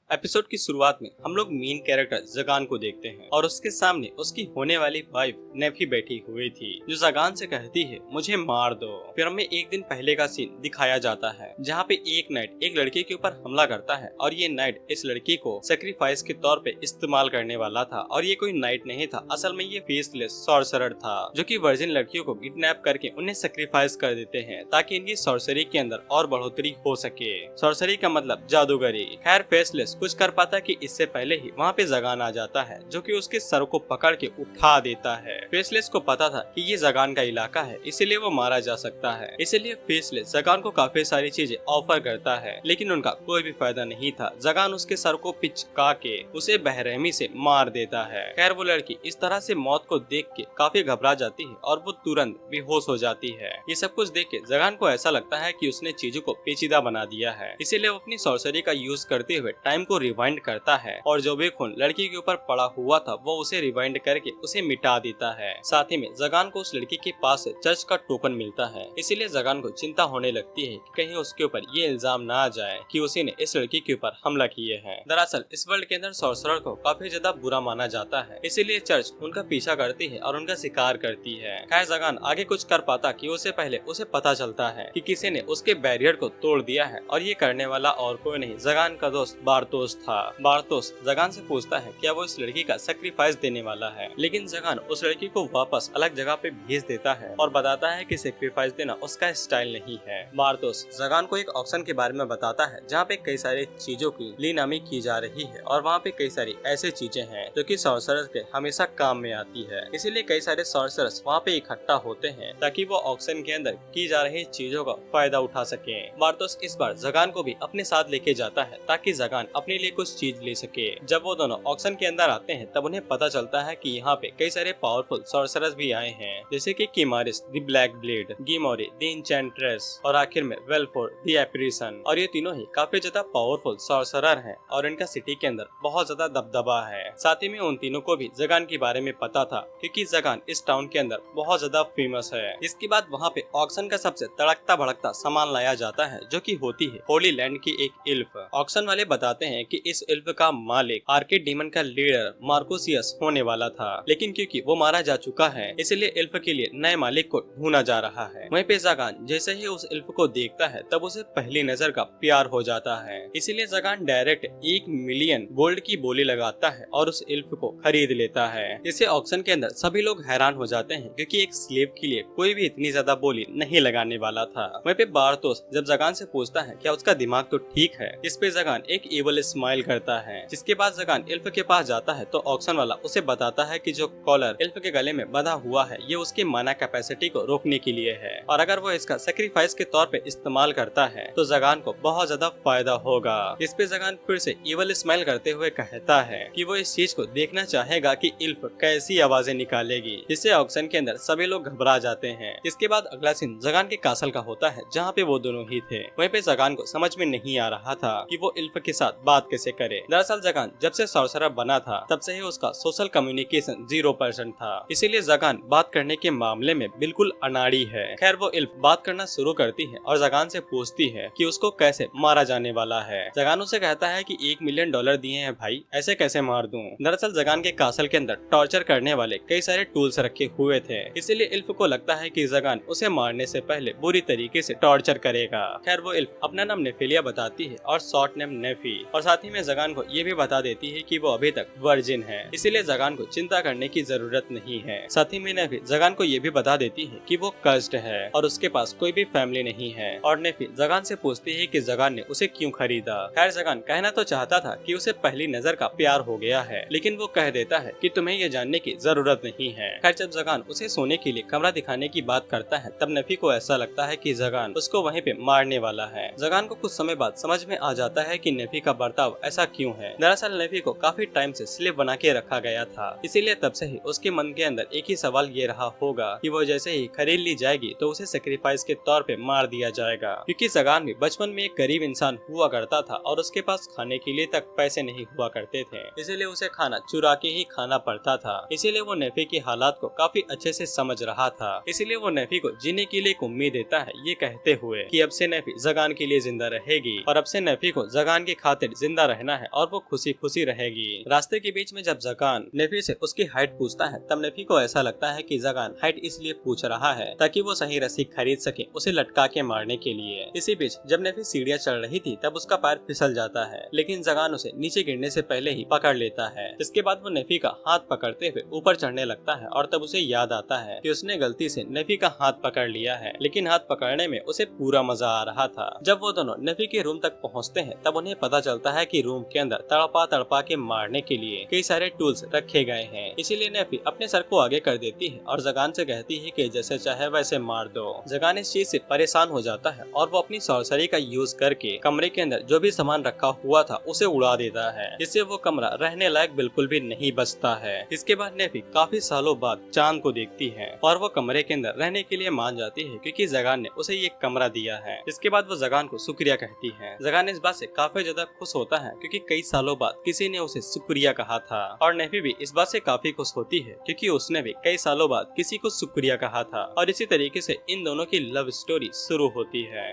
Episode की शुरुआत में हम लोग मेन कैरेक्टर जगान को देखते हैं और उसके सामने उसकी होने वाली वाइफ नेफी बैठी हुई थी जो जगान से कहती है मुझे मार दो। फिर हमें एक दिन पहले का सीन दिखाया जाता है जहाँ पे एक नाइट एक लड़की के ऊपर हमला करता है और ये नाइट इस लड़की को सेक्रीफाइस के तौर पे इस्तेमाल करने वाला था। और ये कोई नाइट नहीं था, असल में ये फेसलेस सॉर्सरर था जो कि वर्जिन लड़कियों को किडनैप करके उन्हें सेक्रीफाइस कर देते हैं ताकि इनकी सॉर्सरी के अंदर और बढ़ोतरी हो सके। सॉर्सरी का मतलब जादूगरी। खैर फेसलेस कुछ कर पाता कि इससे पहले ही वहाँ पे जगान आ जाता है जो कि उसके सर को पकड़ के उठा देता है। फेसलेस को पता था कि ये जगान का इलाका है इसीलिए वो मारा जा सकता है, इसलिए फेसलेस जगान को काफी सारी चीजें ऑफर करता है लेकिन उनका कोई भी फायदा नहीं था। जगान उसके सर को पिचका के उसे बेरहमी से मार देता है। खैर वो लड़की इस तरह से मौत को देख के काफी घबरा जाती है और वो तुरंत बेहोश हो जाती है। ये सब कुछ देख के जगान को ऐसा लगता है कि उसने चीजों को पेचीदा बना दिया है, इसीलिए वो अपनी सॉर्सरी का यूज करते हुए टाइम को रिवाइंड करता है और जो भी खून लड़की के ऊपर पड़ा हुआ था वो उसे रिवाइंड करके उसे मिटा देता है। साथ ही में जगान को उस लड़की के पास से चर्च का टोकन मिलता है, इसीलिए जगान को चिंता होने लगती है कि कहीं उसके ऊपर ये इल्जाम ना आ जाए कि उसी ने इस लड़की के ऊपर हमला किए हैं। दरअसल इस वर्ल्ड के अंदर सॉर्सरर को काफी ज्यादा बुरा माना जाता है, इसीलिए चर्च उनका पीछा करती है और उनका शिकार करती है। खैर जगान आगे कुछ कर पाता कि उससे पहले उसे पता चलता है कि किसी ने उसके बैरियर को तोड़ दिया है और ये करने वाला और कोई नहीं जगान का दोस्त बारतोस था। बारतोस जगान से पूछता है क्या वो इस लड़की का सेक्रीफाइस देने वाला है, लेकिन जगान उस लड़की को वापस अलग जगह पे भेज देता है और बताता है कि सेक्रीफाइस देना उसका स्टाइल नहीं है। बारतोस जगान को एक ऑक्शन के बारे में बताता है जहाँ पे कई सारी चीजों की लीनामी की जा रही है और वहाँ पे कई सारी ऐसी चीजें हैं जो कि सॉर्सरर्स के हमेशा काम में आती है, इसीलिए कई सारे सॉर्सरर्स वहाँ पे इकट्ठा होते हैं ताकि वो ऑक्शन के अंदर की जा रही चीजों का फायदा उठा सके। बारतोस इस बार जगान को भी अपने साथ लेके जाता है ताकि जगान अपने लिए कुछ चीज ले सके। जब वो दोनों ऑक्शन के अंदर आते हैं तब उन्हें पता चलता है कि यहाँ पे कई सारे पावरफुल सॉर्सरर्स भी आए हैं, जैसे कि किमारिस द ब्लैक ब्लेड, गिमोरी द एन्चेंट्रेस और आखिर में वेलफोर द एप्रिसन। और ये तीनों ही काफी ज्यादा पावरफुल सॉर्सरर हैं और इनका सिटी के अंदर बहुत ज्यादा दबदबा है। साथ ही में उन तीनों को भी जगान के बारे में पता था क्योंकि जगान इस टाउन के अंदर बहुत ज्यादा फेमस है। इसके बाद वहाँ पे ऑक्शन का सबसे तड़कता भड़कता सामान लाया जाता है जो कि होती है होली लैंड की एक इल्फ। ऑक्शन वाले बताते हैं कि इस इल्फ का मालिक आर्केड डीमन का लीडर मार्कोसियस होने वाला था, लेकिन क्योंकि वो मारा जा चुका है इसलिए इल्फ के लिए नए मालिक को ढूंढा जा रहा है। वहीं पे जगान जैसे ही उस इल्फ को देखता है तब उसे पहली नजर का प्यार हो जाता है, इसीलिए जगान डायरेक्ट 1 मिलियन गोल्ड की बोली लगाता है और उस इल्फ को खरीद लेता है। इसे ऑक्शन के अंदर सभी लोग हैरान हो जाते हैं क्योंकि एक स्लेव के लिए कोई भी इतनी ज्यादा बोली नहीं लगाने वाला था। वहीं पे बारतोस जब जगान से पूछता है क्या उसका दिमाग तो ठीक है, इस पे जगान एक इवल स्माइल करता है। जिसके बाद जगान इल्फ के पास जाता है तो ऑक्शन वाला उसे बताता है कि जो कॉलर इल्फ के गले में बंधा हुआ है ये उसकी माना कैपेसिटी को रोकने के लिए है और अगर वो इसका सेक्रीफाइस के तौर पे इस्तेमाल करता है तो जगान को बहुत ज्यादा फायदा होगा। इस पे जगान फिर से इवल स्माइल करते हुए कहता है कि वो इस चीज को देखना चाहेगा कि इल्फ कैसी आवाजें निकालेगी, जिससे ऑक्शन के अंदर सभी लोग घबरा जाते हैं। इसके बाद अगला सीन जगान के कासल का होता है जहाँ पे वो दोनों ही थे। वहीं पे जगान को समझ में नहीं आ रहा था कि वो इल्फ के साथ बात कैसे करे। दरअसल जगान जब से सॉर्सरर बना था तब से ही उसका सोशल कम्युनिकेशन 0% था, इसीलिए जगान बात करने के मामले में बिल्कुल अनाड़ी है। खैर वो इल्फ बात करना शुरू करती है और जगान से पूछती है कि उसको कैसे मारा जाने वाला है। जगान उसे कहता है कि $1 मिलियन दिए हैं भाई, ऐसे कैसे मार दूं। दरअसल जगान के कासल के अंदर टॉर्चर करने वाले कई सारे टूल्स रखे हुए थे, इसीलिए इल्फ को लगता है कि जगान उसे मारने से पहले बुरी तरीके से टॉर्चर करेगा। खैर वो इल्फ अपना नाम नेफेलिया बताती है और शॉर्ट नेम नेफी, और साथ ही में जगान को ये भी बता देती है कि वो अभी तक वर्जिन है, इसीलिए जगान को चिंता करने की जरूरत नहीं है। साथ ही में नेफी जगान को ये भी बता देती है कि वो कर्स्ड है और उसके पास कोई भी फैमिली नहीं है। और नेफी जगान से पूछती है कि जगान ने उसे क्यों खरीदा। खैर जगान कहना तो चाहता था कि उसे पहली नजर का प्यार हो गया है, लेकिन वो कह देता है कि तुम्हें ये जानने की जरूरत नहीं है। खैर जब जगान उसे सोने के लिए कमरा दिखाने की बात करता है तब नेफी को ऐसा लगता है कि जगान उसको वहीं पे मारने वाला है। जगान को कुछ समय बाद समझ में आ जाता है कि नेफी का बर्ताव ऐसा क्यों है। दरअसल नेफी को काफी टाइम से स्लेव बना के रखा गया था, इसीलिए तब से ही उसके मन के अंदर एक ही सवाल ये रहा होगा कि वो जैसे ही खरीद ली जाएगी तो उसे सेक्रीफाइस के तौर पे मार दिया जाएगा, क्योंकि जगान भी बचपन में एक गरीब इंसान हुआ करता था और उसके पास खाने के लिए तक पैसे नहीं हुआ करते थे, इसीलिए उसे खाना चुरा के ही खाना पड़ता था। इसीलिए वो नेफी की हालात को काफी अच्छे से समझ रहा था, इसीलिए वो नेफी को जीने के लिए एक उम्मीद देता है ये कहते हुए कि अब से नेफी जगान के लिए जिंदा रहेगी और अब से नेफी को जगान की खातिर जिंदा रहना है और वो खुशी खुशी रहेगी। रास्ते के बीच में जब जगान नेफी से उसकी हाइट पूछता है तब नेफी को ऐसा लगता है कि जगान हाइट इसलिए पूछ रहा है ताकि वो सही रस्सी खरीद सके उसे लटका के मारने के लिए। इसी बीच जब नेफी सीढ़ियां चढ़ रही थी तब उसका पैर फिसल जाता है, लेकिन जगान उसे नीचे गिरने से पहले ही पकड़ लेता है। इसके बाद वो नेफी का हाथ पकड़ते हुए ऊपर चढ़ने लगता है और तब उसे याद आता है कि उसने गलती से नेफी का हाथ पकड़ लिया है, लेकिन हाथ पकड़ने में उसे पूरा मजा आ रहा था। जब वो दोनों नेफी के रूम तक पहुँचते हैं तब उन्हें पता चलता है कि रूम के अंदर तड़पा तड़पा के मारने के लिए कई सारे टूल्स रखे गए हैं। इसीलिए नेफी अपने सर को आगे कर देती है और जगान से कहती है कि जैसे चाहे वैसे मार दो। जगान इस चीज से परेशान हो जाता है और वो अपनी सॉर्सरी का यूज करके कमरे के अंदर जो भी सामान रखा हुआ था उसे उड़ा देता है, जिससे वो कमरा रहने लायक बिल्कुल भी नहीं बचता है। इसके बाद नेफी काफी सालों बाद चांद को देखती है और वो कमरे के अंदर रहने के लिए मान जाती है क्योंकि जगान ने उसे ये कमरा दिया है। इसके बाद वो जगान को शुक्रिया कहती है। जगान इस बात से काफी ज्यादा खुश होता है क्योंकि कई सालों बाद किसी ने उसे शुक्रिया कहा था, और नेफी भी इस बात से काफी खुश होती है क्योंकि उसने भी कई सालों बाद किसी को शुक्रिया कहा था। और इसी तरीके से इन दोनों की लव स्टोरी शुरू होती है।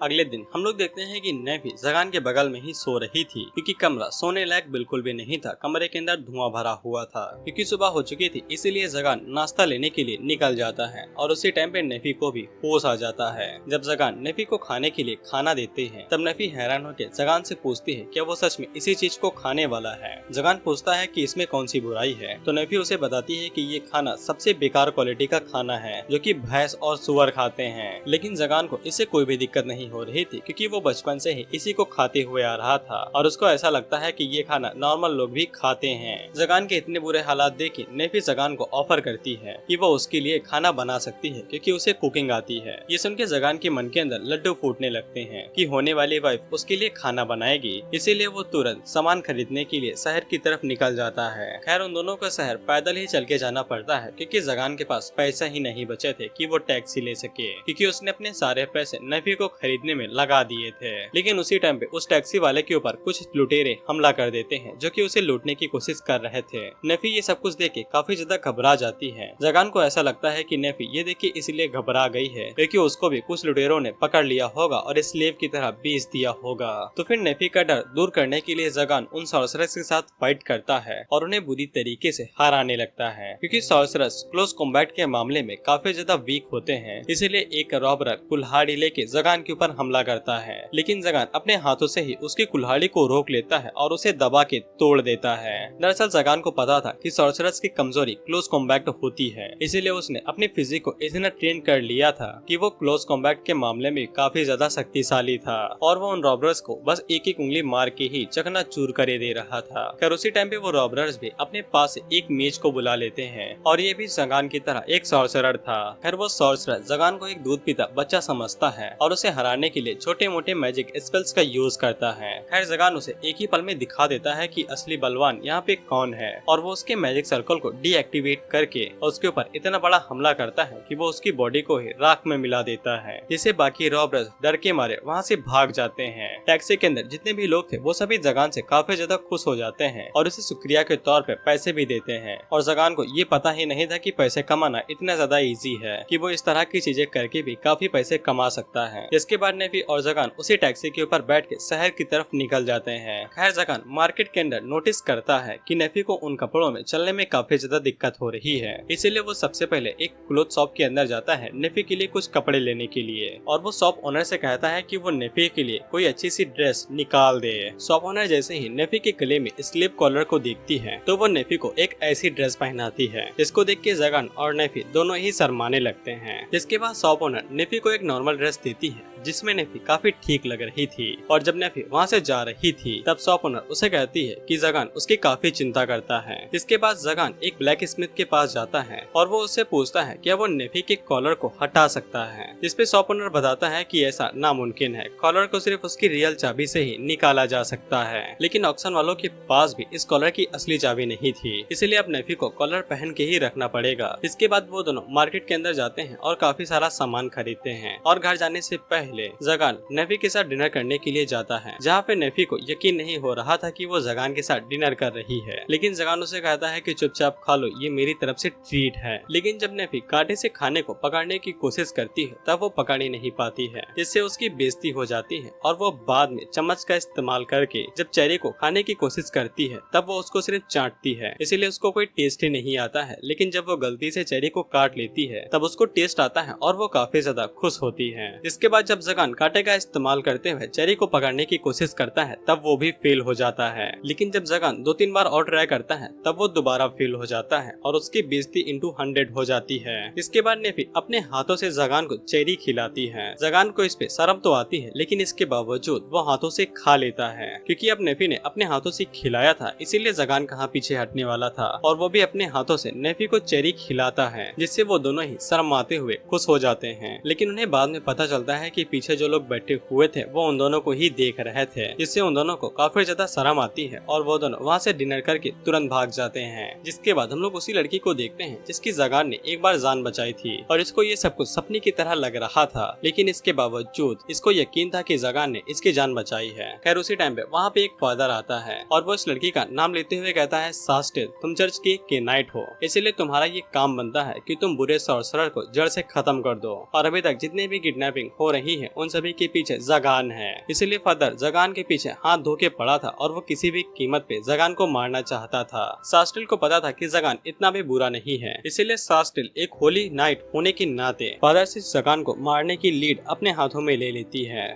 अगले दिन हम लोग देखते हैं कि नेफी जगान के बगल में ही सो रही थी क्योंकि कमरा सोने लायक बिल्कुल भी नहीं था। कमरे के अंदर धुआं भरा हुआ था क्योंकि सुबह हो चुकी थी, इसीलिए जगान नाश्ता लेने के लिए निकल जाता है और उसी टाइम पे नेफी को भी होश आ जाता है। जब जगान नेफी को खाने के लिए खाना देते हैं तब नेफी हैरान होकर जगान से पूछती है क्या वो सच में इसी चीज को खाने वाला है। जगान पूछता है कि इसमें कौन सी बुराई है, तो नेफी उसे बताती है कि ये खाना सबसे बेकार क्वालिटी का खाना है जो कि भैंस और सुअर खाते हैं। लेकिन जगान को इससे कोई भी दिक्कत नहीं हो रही थी क्योंकि वो बचपन से ही इसी को खाते हुए आ रहा था और उसको ऐसा लगता है कि ये खाना नॉर्मल लोग भी खाते हैं। जगान के इतने बुरे हालात देख नेफी जगान को ऑफर करती है कि वो उसके लिए खाना बना सकती है क्योंकि उसे कुकिंग आती है। ये सुन के जगान के मन के अंदर लड्डू फूटने लगते हैं कि होने वाली वाइफ उसके लिए खाना बनाएगी, इसीलिए वो तुरंत सामान खरीदने के लिए शहर की तरफ निकल जाता है। खैर उन दोनों को शहर पैदल ही चल के जाना पड़ता है क्योंकि जगान के पास पैसा ही नहीं बचे थे कि वो टैक्सी ले सके, क्योंकि उसने अपने सारे पैसे नेफी को खरीदने में लगा दिए थे। लेकिन उसी टाइम पे उस टैक्सी वाले के ऊपर कुछ लुटेरे हमला कर देते हैं जो कि उसे लूटने की कोशिश कर रहे थे। नेफी ये सब कुछ देख के काफी ज्यादा घबरा जाती है। जगान को ऐसा लगता है कि नेफी ये देख के इसलिए घबरा गई है क्योंकि उसको भी कुछ लुटेरों ने पकड़ लिया होगा और स्लेव की तरह बेच दिया होगा। तो फिर नेफी का डर दूर करने के लिए जगान उन सॉर्सरर्स के साथ फाइट करता है और उन्हें बुरी तरीके से हराने लगता है क्योंकि सॉर्सरर्स क्लोज कॉम्बैट के मामले में काफी ज्यादा वीक होते हैं। इसलिए एक रॉबर कुल्हाड़ी लेके जगान के ऊपर हमला करता है, लेकिन जगान अपने हाथों से ही उसकी कुल्हाड़ी को रोक लेता है और उसे दबा के तोड़ देता है। दरअसल जगान को पता था कि सॉर्सरर्स की कमजोरी क्लोज कॉम्बैट होती है, इसीलिए उसने अपनी फिजिक को इतना ट्रेन कर लिया था कि वो क्लोज कॉम्बैट के मामले में काफी ज्यादा शक्तिशाली था और वो उन रॉबर्स को बस एक एक उंगली मार के ही चकनाचूर करे दे रहा था। खैर उसी टाइम पे वो रॉबर्स भी अपने पास एक मेज को बुला लेते हैं और ये भी जगान की तरह एक सॉर्सरर था। खैर वो सॉर्सरर जगान को एक दूध पीता बच्चा समझता है और उसे हराने के लिए छोटे मोटे मैजिक स्पेल्स का यूज करता है। खैर जगान उसे एक ही पल में दिखा देता है कि असली बलवान यहाँ पे कौन है और वो उसके मैजिक सर्कल को डीएक्टिवेट करके उसके ऊपर इतना बड़ा हमला करता है कि वो उसकी बॉडी को ही राख में मिला देता है, जिससे बाकी रॉबर्स डर के मारे वहाँ से भाग जाते हैं। टैक्सी के अंदर जितने भी लोग थे वो सभी जगान से काफी ज्यादा खुश हो जाते हैं और उसे शुक्रिया के तौर पे पैसे भी देते हैं। और जगान को ये पता ही नहीं था कि पैसे कमाना इतना ज्यादा इजी है कि वो इस तरह की चीजें करके भी काफी पैसे कमा सकता है। इसके बाद नेफी और जगान उसी टैक्सी के ऊपर बैठ के शहर की तरफ निकल जाते हैं। खैर जगान मार्केट के अंदर नोटिस करता है कि नेफी को उन कपड़ों में चलने में काफी ज्यादा दिक्कत हो रही है, इसीलिए वो सबसे पहले एक क्लोथ शॉप के अंदर जाता है नेफी के लिए कुछ कपड़े लेने के लिए और वो शॉप ओनर से कहता है कि वो नेफी के लिए कोई अच्छी सी ड्रेस निकाल दे। शॉप ओनर जैसे ही नेफी के गले में स्लीप कॉलर को देखती है तो वो नेफी को एक ऐसी ड्रेस पहनाती है जिसको देख के जगान और नेफी दोनों ही शर्माने लगते हैं। जिसके बाद शॉप ओनर नेफी को एक नॉर्मल ड्रेस देती है जिसमें नेफी काफी ठीक लग रही थी और जब नेफी वहाँ से जा रही थी तब शॉप ओनर उसे कहती है कि जगान उसकी काफी चिंता करता है। इसके बाद जगान एक ब्लैक स्मिथ के पास जाता है और वो उससे पूछता है क्या वो नेफी के कॉलर को हटा सकता है, जिसपे शॉप ओनर बताता है कि ऐसा नामुमकिन है, कॉलर को सिर्फ उसकी रियल चाबी से ही निकाला जा सकता है। लेकिन ऑक्शन वालों के पास भी इस कॉलर की असली चाबी नहीं थी, इसलिए अब नेफी को कॉलर पहन के ही रखना पड़ेगा। इसके बाद वो दोनों मार्केट के अंदर जाते हैं और काफी सारा सामान खरीदते हैं और घर जाने से पहले पहले जगान नेफी के साथ डिनर करने के लिए जाता है, जहाँ पे नेफी को यकीन नहीं हो रहा था कि वो जगान के साथ डिनर कर रही है। लेकिन जगान उसे कहता है कि चुपचाप खा लो, ये मेरी तरफ से ट्रीट है। लेकिन जब नेफी कांटे से खाने को पकड़ने की कोशिश करती है तब वो पकड़ ही नहीं पाती है, जिससे उसकी बेइज्जती हो जाती है और वो बाद में चम्मच का इस्तेमाल करके जब चेरी को खाने की कोशिश करती है तब वो उसको सिर्फ चाटती है, इसीलिए उसको कोई टेस्ट ही नहीं आता है। लेकिन जब वो गलती से चेरी को काट लेती है तब उसको टेस्ट आता है और वो काफी ज्यादा खुश होती है। इसके बाद जब जगान कांटे का इस्तेमाल करते हुए चेरी को पकड़ने की कोशिश करता है तब वो भी फेल हो जाता है। लेकिन जब जगान 2-3 बार और ट्राई करता है तब वो दोबारा फेल हो जाता है और उसकी बेइज्जती इंटू 100 हो जाती है। इसके बाद नेफी अपने हाथों से जगान को चेरी खिलाती है। जगान को इस पे शर्म तो आती है, लेकिन इसके बावजूद वो हाथों से खा लेता है, क्योंकि अब नेफी ने अपने हाथों से खिलाया था, इसीलिए जगान कहाँ पीछे हटने वाला था और वो भी अपने हाथों से नेफी को चेरी खिलाता है, जिससे वो दोनों ही शर्माते हुए खुश हो जाते हैं। लेकिन उन्हें बाद में पता चलता है कि पीछे जो लोग बैठे हुए थे वो उन दोनों को ही देख रहे थे, जिससे उन दोनों को काफी ज्यादा शर्म आती है और वो दोनों वहाँ से डिनर करके तुरंत भाग जाते हैं। जिसके बाद हम लोग उसी लड़की को देखते हैं जिसकी जगान ने एक बार जान बचाई थी और इसको ये सब कुछ सपने की तरह लग रहा था, लेकिन इसके बावजूद इसको यकीन था कि जगान ने इसकी जान बचाई है। खैर उसी टाइम पे वहाँ पे एक फादर आता है और वो इस लड़की का नाम लेते हुए कहता है, सास्टिल तुम चर्च की केनाइट हो, इसीलिए तुम्हारा ये काम बनता है कि तुम बुरे सॉर्सरर को जड़ से खत्म कर दो और अभी तक जितने भी किडनैपिंग हो रही है उन सभी के पीछे जगान है। इसीलिए फादर जगान के पीछे हाथ धो के पड़ा था और वो किसी भी कीमत पे जगान को मारना चाहता था। सास्टिल को पता था कि जगान इतना भी बुरा नहीं है, इसीलिए सास्टिल एक होली नाइट होने के नाते फादर से जगान को मारने की लीड अपने हाथों में ले लेती है।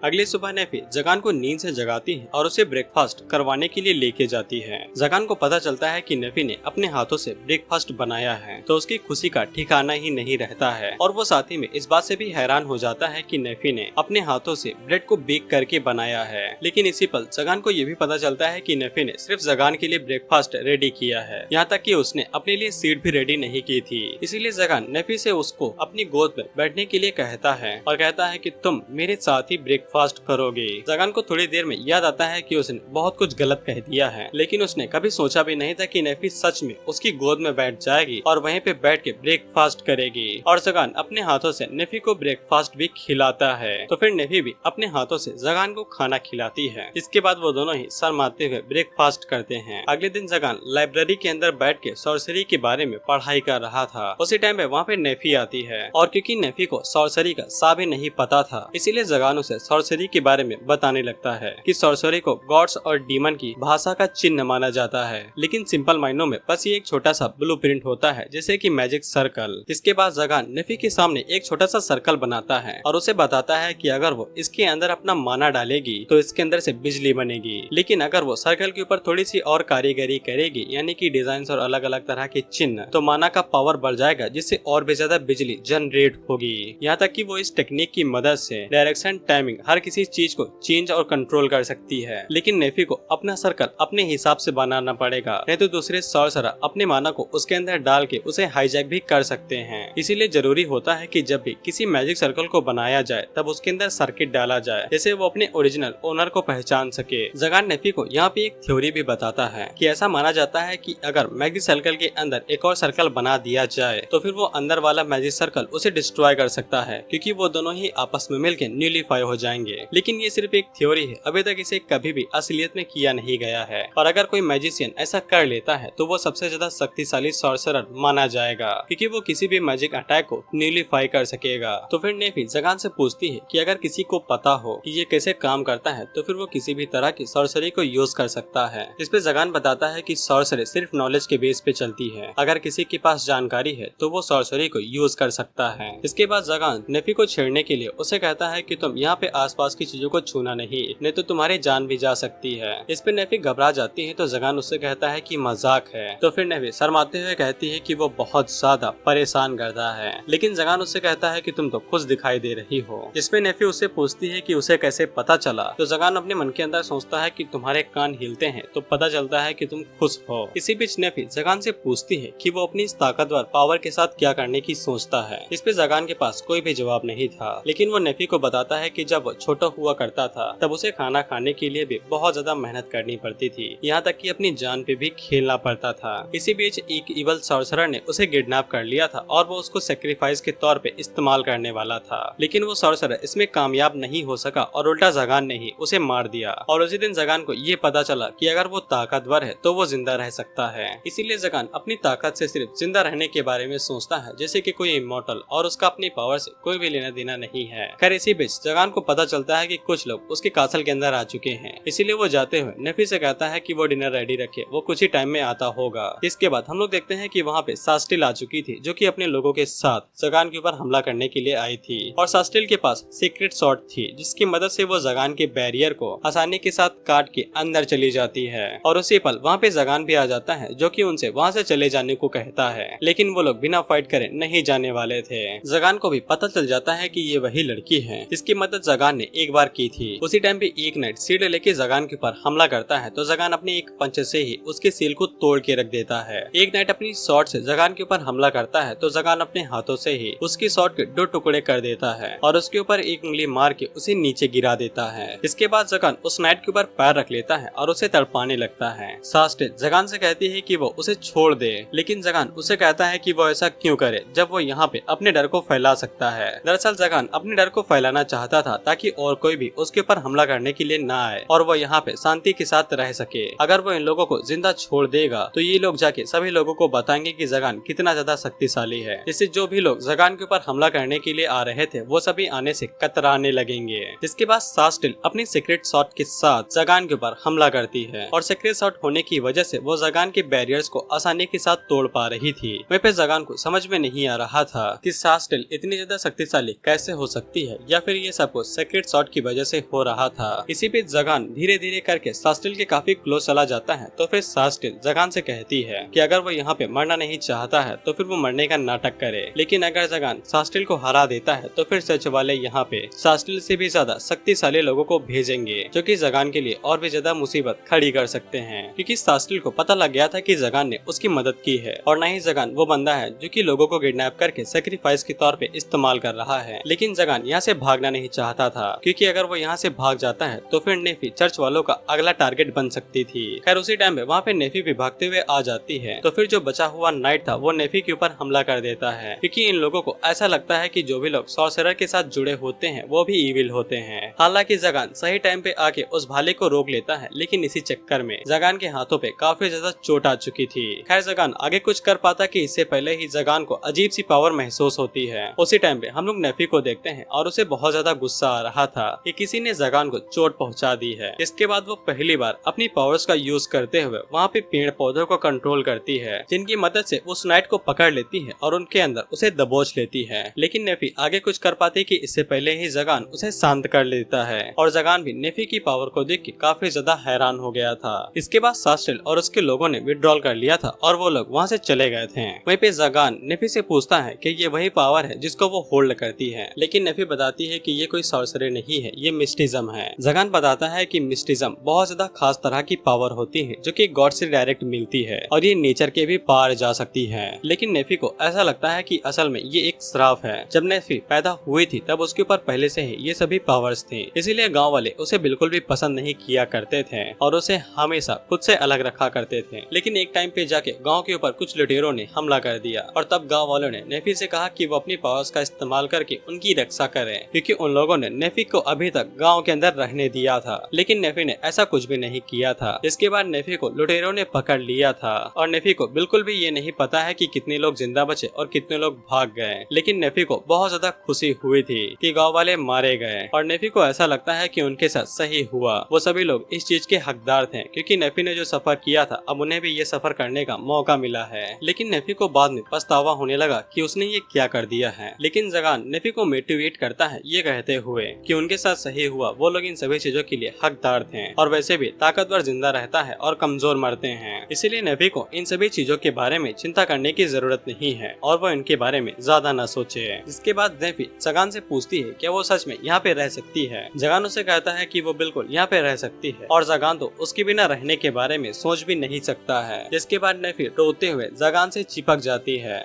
अगली सुबह नेफी जगान को नींद से जगाती है और उसे ब्रेकफास्ट करवाने के लिए लेके जाती है। जगान को पता चलता है कि नेफी ने अपने हाथों से ब्रेकफास्ट बनाया है, तो उसकी खुशी का ठिकाना ही नहीं रहता है और वो साथ ही में इस बात से भी हैरान हो जाता है कि नेफी ने अपने हाथों से ब्रेड को बेक करके बनाया है। लेकिन इसी पल जगान को ये भी पता चलता है कि नेफी ने सिर्फ जगान के लिए ब्रेकफास्ट रेडी किया है, यहाँ तक कि उसने अपने लिए सीट भी रेडी नहीं की थी। इसीलिए जगान नेफी से उसको अपनी गोद में बैठने के लिए कहता है और कहता है कि तुम मेरे साथ ही ब्रेकफास्ट करोगे। जगान को थोड़ी देर में याद आता है कि उसने बहुत कुछ गलत कह दिया है, लेकिन उसने कभी सोचा भी नहीं था कि नेफी सच में उसकी गोद में बैठ जाएगी और वहीं पे बैठ के ब्रेकफास्ट करेगी। और जगान अपने हाथों से नेफी को ब्रेकफास्ट भी खिलाता है, तो फिर नेफी भी अपने हाथों से जगान को खाना खिलाती है। इसके बाद वो दोनों ही शर्माते हुए ब्रेकफास्ट करते हैं। अगले दिन जगान लाइब्रेरी के अंदर बैठ के सॉर्सरी के बारे में पढ़ाई कर रहा था। उसी टाइम पे वहाँ पे नेफी आती है और क्योंकि नेफी को सॉर्सरी का सा भी नहीं पता था, इसीलिए जगान उसे सॉर्सरी के बारे में बताने लगता है कि सॉर्सरी को गॉड्स और डीमन की भाषा का चिन्ह माना जाता है, लेकिन सिंपल मायनों में बस ये एक छोटा सा ब्लूप्रिंट होता है, जैसे कि मैजिक सर्कल। इसके बाद जगान नेफी के सामने एक छोटा सा सर्कल बनाता है और उसे बताता है कि अगर वो इसके अंदर अपना माना डालेगी तो इसके अंदर से बिजली बनेगी, लेकिन अगर वो सर्कल के ऊपर थोड़ी सी और कारीगरी करेगी, यानी कि डिजाइन और अलग अलग तरह के चिन्ह, तो माना का पावर बढ़ जाएगा, जिससे और भी ज्यादा बिजली जनरेट होगी। यहाँ तक कि वो इस टेक्निक की मदद से डायरेक्शन, टाइमिंग, हर किसी चीज को चेंज और कंट्रोल कर सकती है। लेकिन नेफी को अपना सर्कल अपने हिसाब से बनाना पड़ेगा, नहीं तो दूसरे सॉर्सरर अपने माना को उसके अंदर डाल के उसे हाईजैक भी कर सकते हैं। इसीलिए जरूरी होता है कि जब भी किसी मैजिक सर्कल को बनाया जाए तब उसके अंदर सर्किट डाला जाए, जैसे वो अपने ओरिजिनल ओनर को पहचान सके। जगान नेफी को यहाँ पे एक थ्योरी भी बताता है कि ऐसा माना जाता है कि अगर मैजिक सर्कल के अंदर एक और सर्कल बना दिया जाए तो फिर वो अंदर वाला मैजिक सर्कल उसे डिस्ट्रॉय कर सकता है, क्योंकि वो दोनों ही आपस में मिलकर न्यूलीफाई हो जाएंगे। लेकिन ये सिर्फ एक थ्योरी है, अभी तक इसे कभी भी असलियत में किया नहीं गया है, और अगर कोई मैजिशियन ऐसा कर लेता है तो वो सबसे ज्यादा शक्तिशाली सॉर्सरर माना जाएगा, क्योंकि वो किसी भी मैजिक अटैक को न्यूलीफाई कर सकेगा। तो फिर नेफी जगान से पूछती है कि अगर किसी को पता हो कि ये कैसे काम करता है तो फिर वो किसी भी तरह की सॉर्सरी को यूज कर सकता है। इस पे जगान बताता है कि सॉर्सरी सिर्फ नॉलेज के बेस पे चलती है, अगर किसी के पास जानकारी है तो वो सॉर्सरी को यूज कर सकता है। इसके बाद जगान नेफी को छेड़ने के लिए उसे कहता है कि तुम यहाँ पे आसपास की चीजों को छूना नहीं तो तुम्हारी जान भी जा सकती है। इस पे नेफी घबरा जाती है तो जगान उससे कहता है कि मजाक है, तो फिर नेफी शर्माते हुए कहती है कि वो बहुत ज्यादा परेशान करता है। लेकिन जगान उससे कहता है कि तुम तो खुश दिखाई दे रही हो। जिसपे नेफी उससे पूछती है कि उसे कैसे पता चला, तो जगान अपने मन के अंदर सोचता है कि तुम्हारे कान हिलते हैं तो पता चलता है कि तुम खुश हो। इसी बीच नेफी जगान से पूछती है कि वो अपनी इस ताकतवर पावर के साथ क्या करने की सोचता है। इस पे जगान के पास कोई भी जवाब नहीं था, लेकिन वो नेफी को बताता है कि जब वो वो छोटा हुआ करता था तब उसे खाना खाने के लिए भी बहुत ज्यादा मेहनत करनी पड़ती थी, यहाँ तक कि अपनी जान पे भी खेलना पड़ता था। इसी बीच एक इवल सॉर्सरर ने उसे किडनैप कर लिया था और वो उसको सेक्रीफाइस के तौर पे इस्तेमाल करने वाला था, लेकिन वो सॉर्सरर इसमें कामयाब नहीं हो सका और उल्टा जगान ने ही उसे मार दिया। और उसी दिन जगान को ये पता चला कि अगर वो ताकतवर है तो वो जिंदा रह सकता है। इसीलिए जगान अपनी ताकत से सिर्फ जिंदा रहने के बारे में सोचता है जैसे कि कोई इमॉर्टल, और उसका अपनी पावर से कोई भी लेना देना नहीं है। खैर इसी बीच जगान को पता चलता है कि कुछ लोग उसके कासल के अंदर आ चुके हैं, इसीलिए वो जाते हुए नेफी से कहता है कि वो डिनर रेडी रखे, वो कुछ ही टाइम में आता होगा। इसके बाद हम लोग देखते हैं कि वहाँ पे सास्टिल आ चुकी थी जो कि अपने लोगों के साथ जगान के ऊपर हमला करने के लिए आई थी। और सास्टिल के पास सीक्रेट शॉट थी जिसकी मदद से वो जगान के बैरियर को आसानी के साथ काट के अंदर चली जाती है। और उसी पल वहाँ पे जगान भी आ जाता है जो कि उनसे वहाँ से चले जाने को कहता है, लेकिन वो लोग बिना फाइट करे नहीं जाने वाले थे। जगान को भी पता चल जाता है कि ये वही लड़की है जिसकी मदद जगान ने एक बार की थी। उसी टाइम पे एक नाइट सीढ़ी लेके जगान के ऊपर हमला करता है तो जगान अपनी एक पंच से ही उसके सील को तोड़ के रख देता है। एक नाइट अपनी शॉट से जगान के ऊपर हमला करता है तो जगान अपने हाथों से ही उसकी शॉट के 2 टुकड़े कर देता है और उसके ऊपर एक उंगली मार के उसे नीचे गिरा देता है। इसके बाद जगान उस नाइट के ऊपर पैर रख लेता है और उसे तड़पाने लगता है। सास्टिल जगान से कहती है कि वो उसे छोड़ दे, लेकिन जगान उसे कहता है कि वो ऐसा क्यों करे जब वो यहाँ पे अपने डर को फैला सकता है। दरअसल जगान अपने डर को फैलाना चाहता था ताकि और कोई भी उसके ऊपर हमला करने के लिए ना आए और वो यहाँ पे शांति के साथ रह सके। अगर वो इन लोगों को जिंदा छोड़ देगा तो ये लोग जाके सभी लोगों को बताएंगे कि जगान कितना ज्यादा शक्तिशाली है, जिससे जो भी लोग जगान के ऊपर हमला करने के लिए आ रहे थे वो सभी आने से कतराने लगेंगे। जिसके बाद सास्टिल अपनी सीक्रेट शॉट के साथ जगान के ऊपर हमला करती है और सीक्रेट शॉट होने की वजह से वो जगान के बैरियर्स को आसानी के साथ तोड़ पा रही थी। वहीं पे जगान को समझ में नहीं आ रहा था कि सास्टिल इतनी ज्यादा शक्तिशाली कैसे हो सकती है या फिर ये सब कुछ सीक्रेट शॉट की वजह से हो रहा था। इसी बीच जगान धीरे धीरे करके सास्टिल के काफी क्लोज चला जाता है तो फिर सास्टिल जगान से कहती है कि अगर वो यहाँ पे मरना नहीं चाहता है तो फिर वो मरने का नाटक करे, लेकिन अगर जगान सास्टिल को हरा देता है तो फिर सच वाले यहाँ पे सास्टिल से भी ज्यादा शक्तिशाली लोगों को भेजेंगे जो कि जगान के लिए और भी ज्यादा मुसीबत खड़ी कर सकते हैं, क्योंकि सास्टिल को पता लग गया था कि जगान ने उसकी मदद की है और न ही जगान वो बंदा है जो कि लोगों को किडनैप करके सैक्रिफाइस के तौर पे इस्तेमाल कर रहा है। लेकिन जगान यहाँ से भागना नहीं चाहता था क्योंकि अगर वो यहाँ से भाग जाता है तो फिर नेफी चर्च वालों का अगला टारगेट बन सकती थी। खैर उसी टाइम पे वहाँ पे नेफी भी भागते हुए आ जाती है तो फिर जो बचा हुआ नाइट था वो नेफी के ऊपर हमला कर देता है, क्योंकि इन लोगों को ऐसा लगता है कि जो भी लोग सॉर्सरर के साथ जुड़े होते हैं वो भी इविल होते हैं। हालांकि जगान सही टाइम पे आके उस भाले को रोक लेता है, लेकिन इसी चक्कर में जगान के हाथों पे काफी ज्यादा चोट आ चुकी थी। खैर जगान आगे कुछ कर पाता कि इससे पहले ही जगान को अजीब सी पावर महसूस होती है। उसी टाइम पे हम लोग नेफी को देखते हैं और उसे बहुत ज्यादा गुस्सा आ रहा था कि किसी ने जगान को चोट पहुंचा दी है। इसके बाद वो पहली बार अपनी पावर्स का यूज करते हुए वहाँ पे पेड़ पौधों को कंट्रोल करती है, जिनकी मदद से उस नाइट को पकड़ लेती है और उनके अंदर उसे दबोच लेती है। लेकिन नेफी आगे कुछ कर पाती कि इससे पहले ही जगान उसे शांत कर लेता है और जगान भी नेफी की पावर को देख के काफी ज्यादा हैरान हो गया था। इसके बाद सास्टिल और उसके लोगों ने विड्रॉल कर लिया था और वो लोग वहाँ से चले गए थे। वहीं पे जगान नेफी से पूछता है कि ये वही पावर है जिसको वो होल्ड करती है, लेकिन नेफी बताती है कि ये कोई सॉर्सरी नहीं है, ये मिस्टिज्म है। जगान बताता है कि मिस्टिज्म बहुत ज्यादा खास तरह की पावर होती है जो कि गॉड से डायरेक्ट मिलती है और ये नेचर के भी पार जा सकती है। लेकिन नेफी को ऐसा लगता है कि असल में ये एक श्राप है। जब नेफी पैदा हुई थी तब उसके ऊपर पहले से ही ये सभी पावर्स थी, इसीलिए गाँव वाले उसे बिल्कुल भी पसंद नहीं किया करते थे और उसे हमेशा खुद से अलग रखा करते थे। लेकिन एक टाइम पे जाके गांव के ऊपर कुछ लुटेरों ने हमला कर दिया और तब गांव वालों ने नेफी से कहा कि वो अपनी पावर्स का इस्तेमाल करके उनकी रक्षा करें, क्योंकि उन लोगों ने नेफी को अभी तक गांव के अंदर रहने दिया था। लेकिन नेफी ने ऐसा कुछ भी नहीं किया था। इसके बाद नेफी को लुटेरों ने पकड़ लिया था और नेफी को बिल्कुल भी ये नहीं पता है कि कितने लोग जिंदा बचे और कितने लोग भाग गए। लेकिन नेफी को बहुत ज्यादा खुशी हुई थी कि गाँव वाले मारे गए और नेफी को ऐसा लगता है कि उनके साथ सही हुआ। वो सभी लोग इस चीज के हकदार थे क्योंकि नेफी ने जो सफर किया था अब उन्हें भी ये सफर करने का मौका मिला है। लेकिन नेफी को बाद में पछतावा होने लगा कि उसने ये क्या कर दिया है। लेकिन जगान नेफी को मोटिवेट करता है ये कहते हुए कि उनके साथ सही हुआ, वो लोग इन सभी चीजों के लिए हकदार थे और वैसे भी ताकतवर जिंदा रहता है और कमजोर मरते हैं। इसीलिए नेफी को इन सभी चीजों के बारे में चिंता करने की जरूरत नहीं है और वो इनके बारे में ज्यादा न सोचे। इसके बाद नेफी जगान से पूछती है क्या वो सच में यहाँ पे रह सकती है। जगान उसे कहता है कि वो बिल्कुल यहाँ पे रह सकती है और जगान तो उसके बिना रहने के बारे में सोच भी नहीं सकता है। जिसके बाद नेफी रोते हुए जगान से चिपक जाती है।